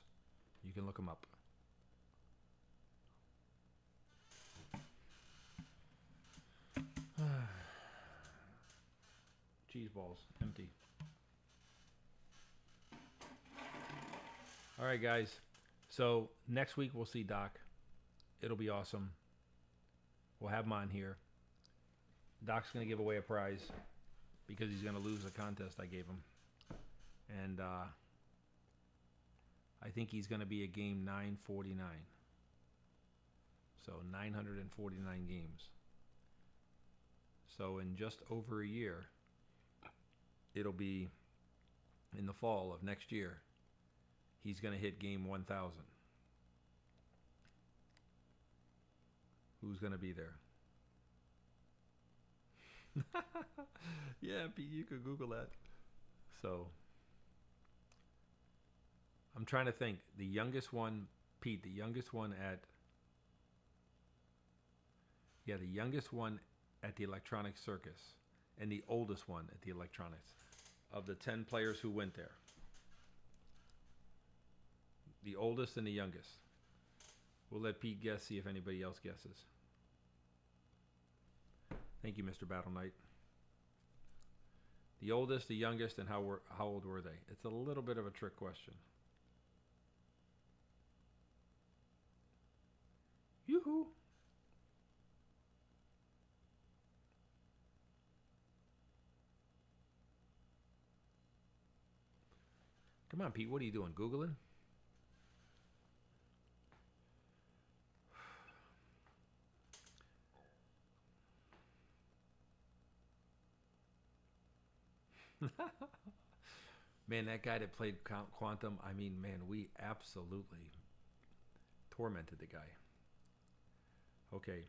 You can look him up. Cheese balls, empty. All right, guys. So next week we'll see Doc. It'll be awesome. We'll have him on here. Doc's going to give away a prize because he's going to lose the contest I gave him. And I think he's going to be a game 949. So 949 games. So in just over a year, it'll be in the fall of next year, he's going to hit game 1000. Who's going to be there? Yeah, Pete, you could Google that. So, I'm trying to think. The youngest one, Pete, the youngest one at the Electronic Circus, and the oldest one at the Electronics. of the 10 players who went there. The oldest and the youngest. We'll let Pete guess, see if anybody else guesses. Thank you, Mr. Battle Knight. The oldest, the youngest, and how old were they? It's a little bit of a trick question. Yoo-hoo! Come on, Pete. What are you doing? Googling? Man, that guy that played Quantum, I mean, man, we absolutely tormented the guy. Okay.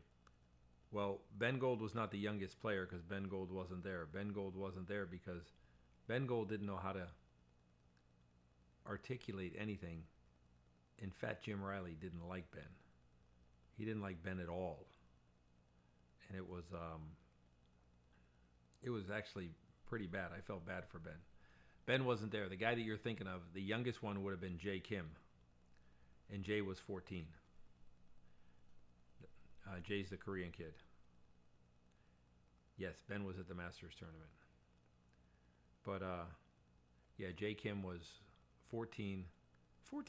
Well, Ben Gold was not the youngest player because Ben Gold wasn't there. Ben Gold wasn't there because Ben Gold didn't know how to articulate anything. And Fat Jim Riley didn't like Ben. He didn't like Ben at all. And it was actually pretty bad. I felt bad for Ben. Ben wasn't there. The guy that you're thinking of, the youngest one would have been Jay Kim. And Jay was 14. Jay's the Korean kid. Yes, Ben was at the Masters tournament. But, yeah, Jay Kim was 14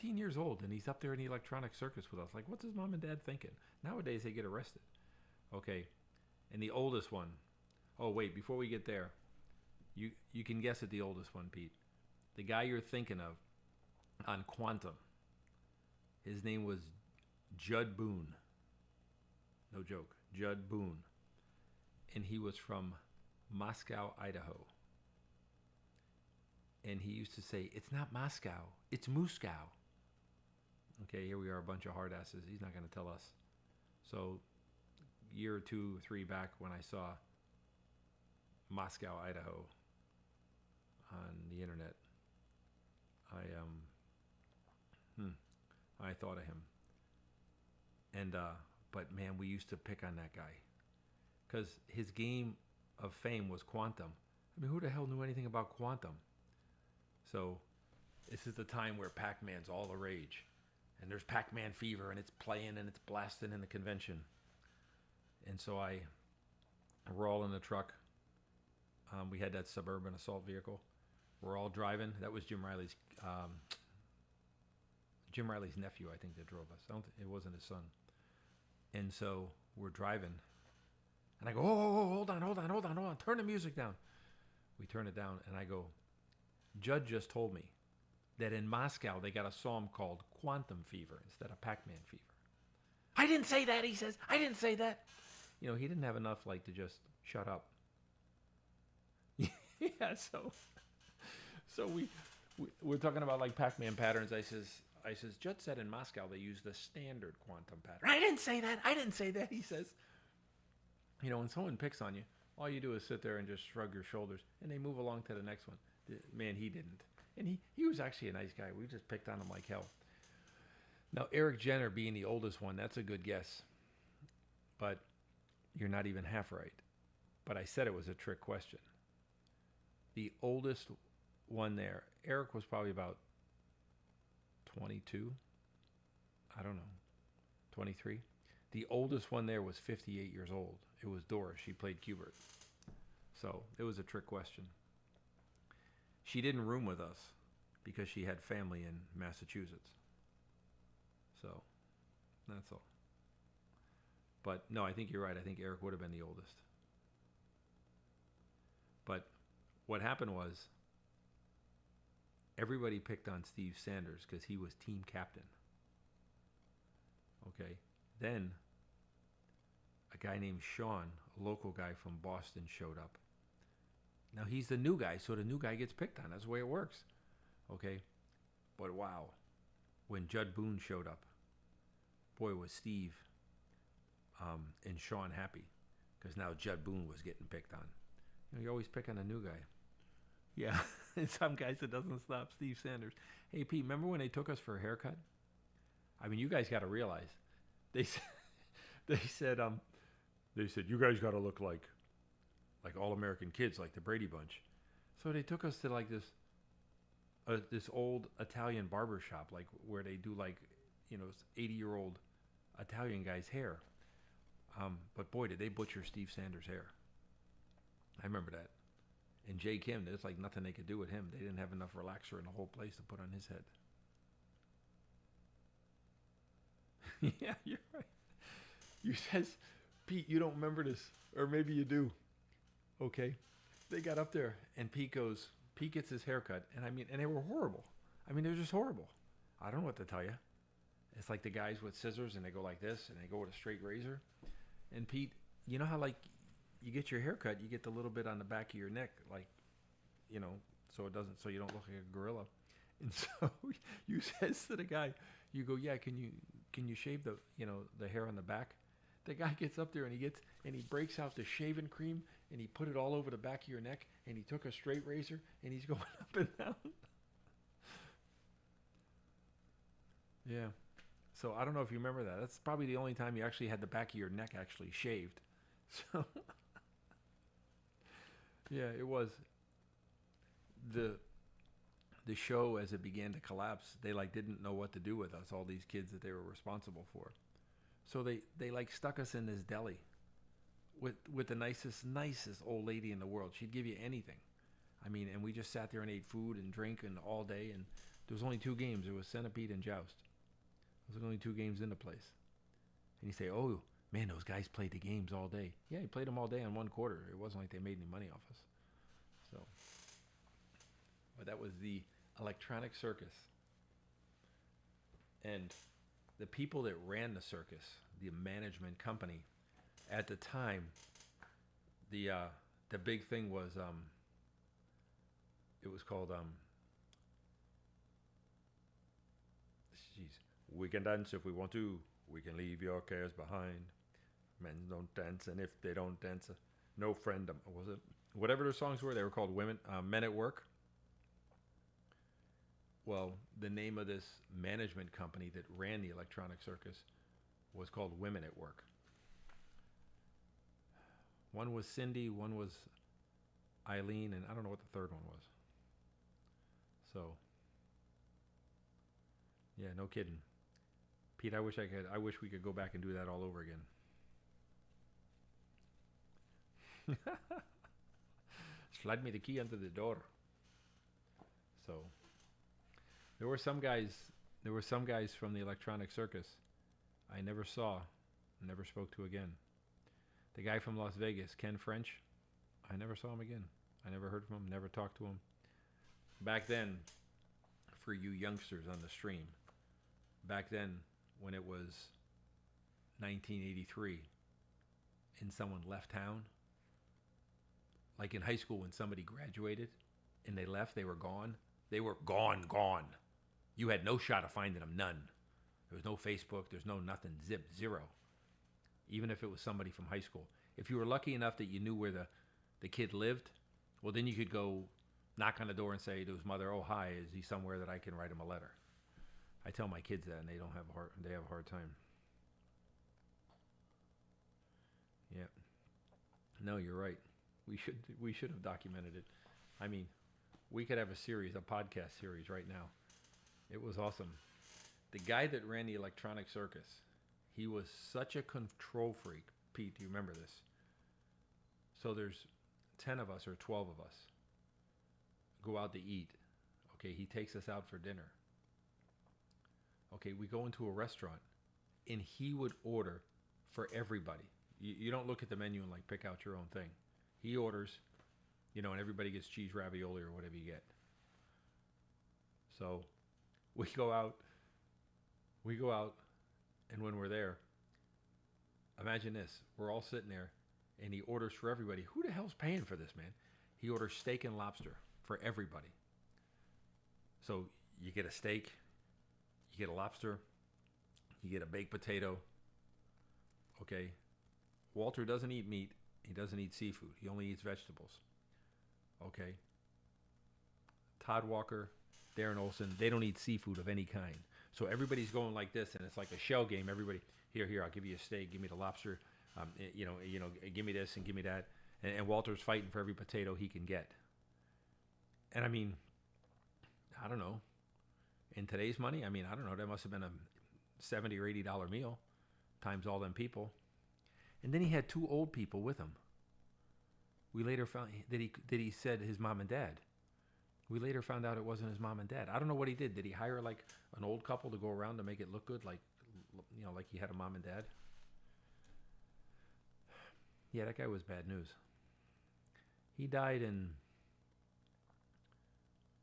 years old, and he's up there in the electronic circus with us. Like, what's his mom and dad thinking? Nowadays, they get arrested. Okay, and the oldest one. Oh, wait, before we get there, you can guess at the oldest one, Pete. The guy you're thinking of on Quantum, his name was Judd Boone. No joke, Judd Boone. And he was from Moscow, Idaho. And he used to say, it's not Moscow, it's Moscow. Okay, here we are, a bunch of hard asses. He's not going to tell us. So, year or 2 or 3 back when I saw Moscow, Idaho on the internet, I thought of him. And but man, we used to pick on that guy because his game of fame was Quantum. I mean, who the hell knew anything about Quantum? So this is the time where Pac-Man's all the rage, and there's Pac-Man fever, and it's playing and it's blasting in the convention. And so we're all in the truck. We had that suburban assault vehicle. We're all driving. That was Jim Riley's nephew, I think, that drove us. It wasn't his son. And so we're driving, and I go, oh, hold on, turn the music down. We turn it down, and I go, Judd just told me that in Moscow they got a song called Quantum Fever instead of Pac-Man Fever. I didn't say that, he says. I didn't say that. You know, he didn't have enough, like, to just shut up. Yeah, so we're talking about, like, Pac-Man patterns. I says, Judd said in Moscow they use the standard quantum pattern. I didn't say that, he says. You know, when someone picks on you, all you do is sit there and just shrug your shoulders, and they move along to the next one. Man, he didn't. And he was actually a nice guy. We just picked on him like hell. Now, Eric Jenner being the oldest one, that's a good guess. But you're not even half right. But I said it was a trick question. The oldest one there, Eric was probably about 22. I don't know. 23. The oldest one there was 58 years old. It was Doris. She played Qbert. So it was a trick question. She didn't room with us because she had family in Massachusetts. So that's all. But no, I think you're right. I think Eric would have been the oldest. But what happened was everybody picked on Steve Sanders because he was team captain. Okay. Then a guy named Sean, a local guy from Boston, showed up. Now he's the new guy, so the new guy gets picked on. That's the way it works. Okay. But wow. When Judd Boone showed up, boy, was Steve and Sean happy because now Judd Boone was getting picked on. You know, you always pick on a new guy. Yeah, some guys it doesn't stop. Steve Sanders. Hey, Pete, remember when they took us for a haircut? I mean, you guys got to realize they said you guys got to look like all American kids, like the Brady Bunch. So they took us to like this old Italian barber shop, like where they do like, 80-year-old Italian guy's hair. But boy, did they butcher Steve Sanders' hair. I remember that. And Jay Kim, there's like nothing they could do with him. They didn't have enough relaxer in the whole place to put on his head. Yeah, you're right. You says, Pete, you don't remember this, or maybe you do. Okay, they got up there, and Pete gets his haircut, and they were horrible. I mean, they're just horrible. I don't know what to tell you. It's like the guys with scissors, and they go like this, and they go with a straight razor. And Pete, you know how like you get your haircut, you get the little bit on the back of your neck, like, so you don't look like a gorilla. And so you says to the guy, you go, yeah, can you shave the hair on the back? The guy gets up there and he breaks out the shaving cream and he put it all over the back of your neck and he took a straight razor and he's going up and down. Yeah. So I don't know if you remember that. That's probably the only time you actually had the back of your neck actually shaved. So yeah, it was the show as it began to collapse. They like didn't know what to do with us, all these kids that they were responsible for. So they like stuck us in this deli with the nicest old lady in the world. She'd give you anything. I mean, and we just sat there and ate food and drink and all day. And there was only 2 games. It was Centipede and Joust. There was only 2 games in the place. And you say, oh, man, those guys played the games all day. Yeah, he played them all day on 1 quarter. It wasn't like they made any money off us. So, but that was the Electronic Circus. And the people that ran the circus, the management company, at the time, the big thing was it was called we can dance if we want to. We can leave your cares behind. Men don't dance, and if they don't dance, no friend. Was it whatever their songs were? They were called Men at Work. Well, the name of this management company that ran the Electronic Circus was called Women at Work. One was Cindy, one was Eileen, and I don't know what the third one was. So, yeah, no kidding. Pete, I wish we could go back and do that all over again. Slide me the key under the door. So, there were some guys from the Electronic Circus I never saw, never spoke to again. The guy from Las Vegas, Ken French, I never saw him again. I never heard from him, never talked to him. Back then, for you youngsters on the stream, back then when it was 1983 and someone left town, like in high school when somebody graduated and they left, they were gone. They were gone. You had no shot of finding them, none. There was no Facebook, there's no nothing, zero. Even if it was somebody from high school. If you were lucky enough that you knew where the kid lived, well, then you could go knock on the door and say to his mother, oh, hi, is he somewhere that I can write him a letter? I tell my kids that, and they have a hard time. Yeah. No, you're right. We should have documented it. I mean, we could have a podcast series right now. It was awesome. The guy that ran the Electronic Circus, he was such a control freak. Pete, do you remember this? So there's 10 of us or 12 of us go out to eat. Okay, he takes us out for dinner. Okay, we go into a restaurant, and he would order for everybody. You don't look at the menu and like pick out your own thing. He orders, and everybody gets cheese ravioli or whatever you get. So we go out, and when we're there, imagine this. We're all sitting there, and he orders for everybody. Who the hell's paying for this, man? He orders steak and lobster for everybody. So you get a steak, you get a lobster, you get a baked potato. Okay? Walter doesn't eat meat. He doesn't eat seafood. He only eats vegetables. Okay? Todd Walker, Darren Olson, they don't eat seafood of any kind. So everybody's going like this, and it's like a shell game. Everybody, here, I'll give you a steak, give me the lobster, give me this and give me that. And Walter's fighting for every potato he can get. And I mean, I don't know. In today's money, I mean, I don't know. That must have been a $70 or $80 meal times all them people. And then he had two old people with him. We later found that he said his mom and dad. We later found out it wasn't his mom and dad. I don't know what he did. Did he hire like an old couple to go around to make it look good, like like he had a mom and dad? Yeah, that guy was bad news. He died in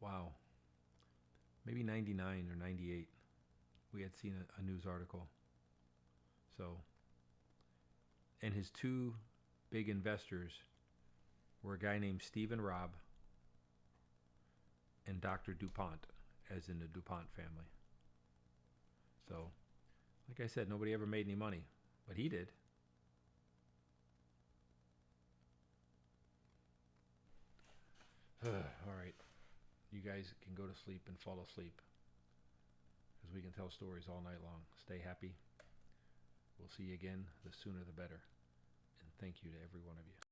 wow, maybe 99 or 98. We had seen a news article. So, and his two big investors were a guy named Stephen Robb and Dr. DuPont, as in the DuPont family. So, like I said, nobody ever made any money, but he did. All right. You guys can go to sleep and fall asleep because we can tell stories all night long. Stay happy. We'll see you again. The sooner the better. And thank you to every one of you.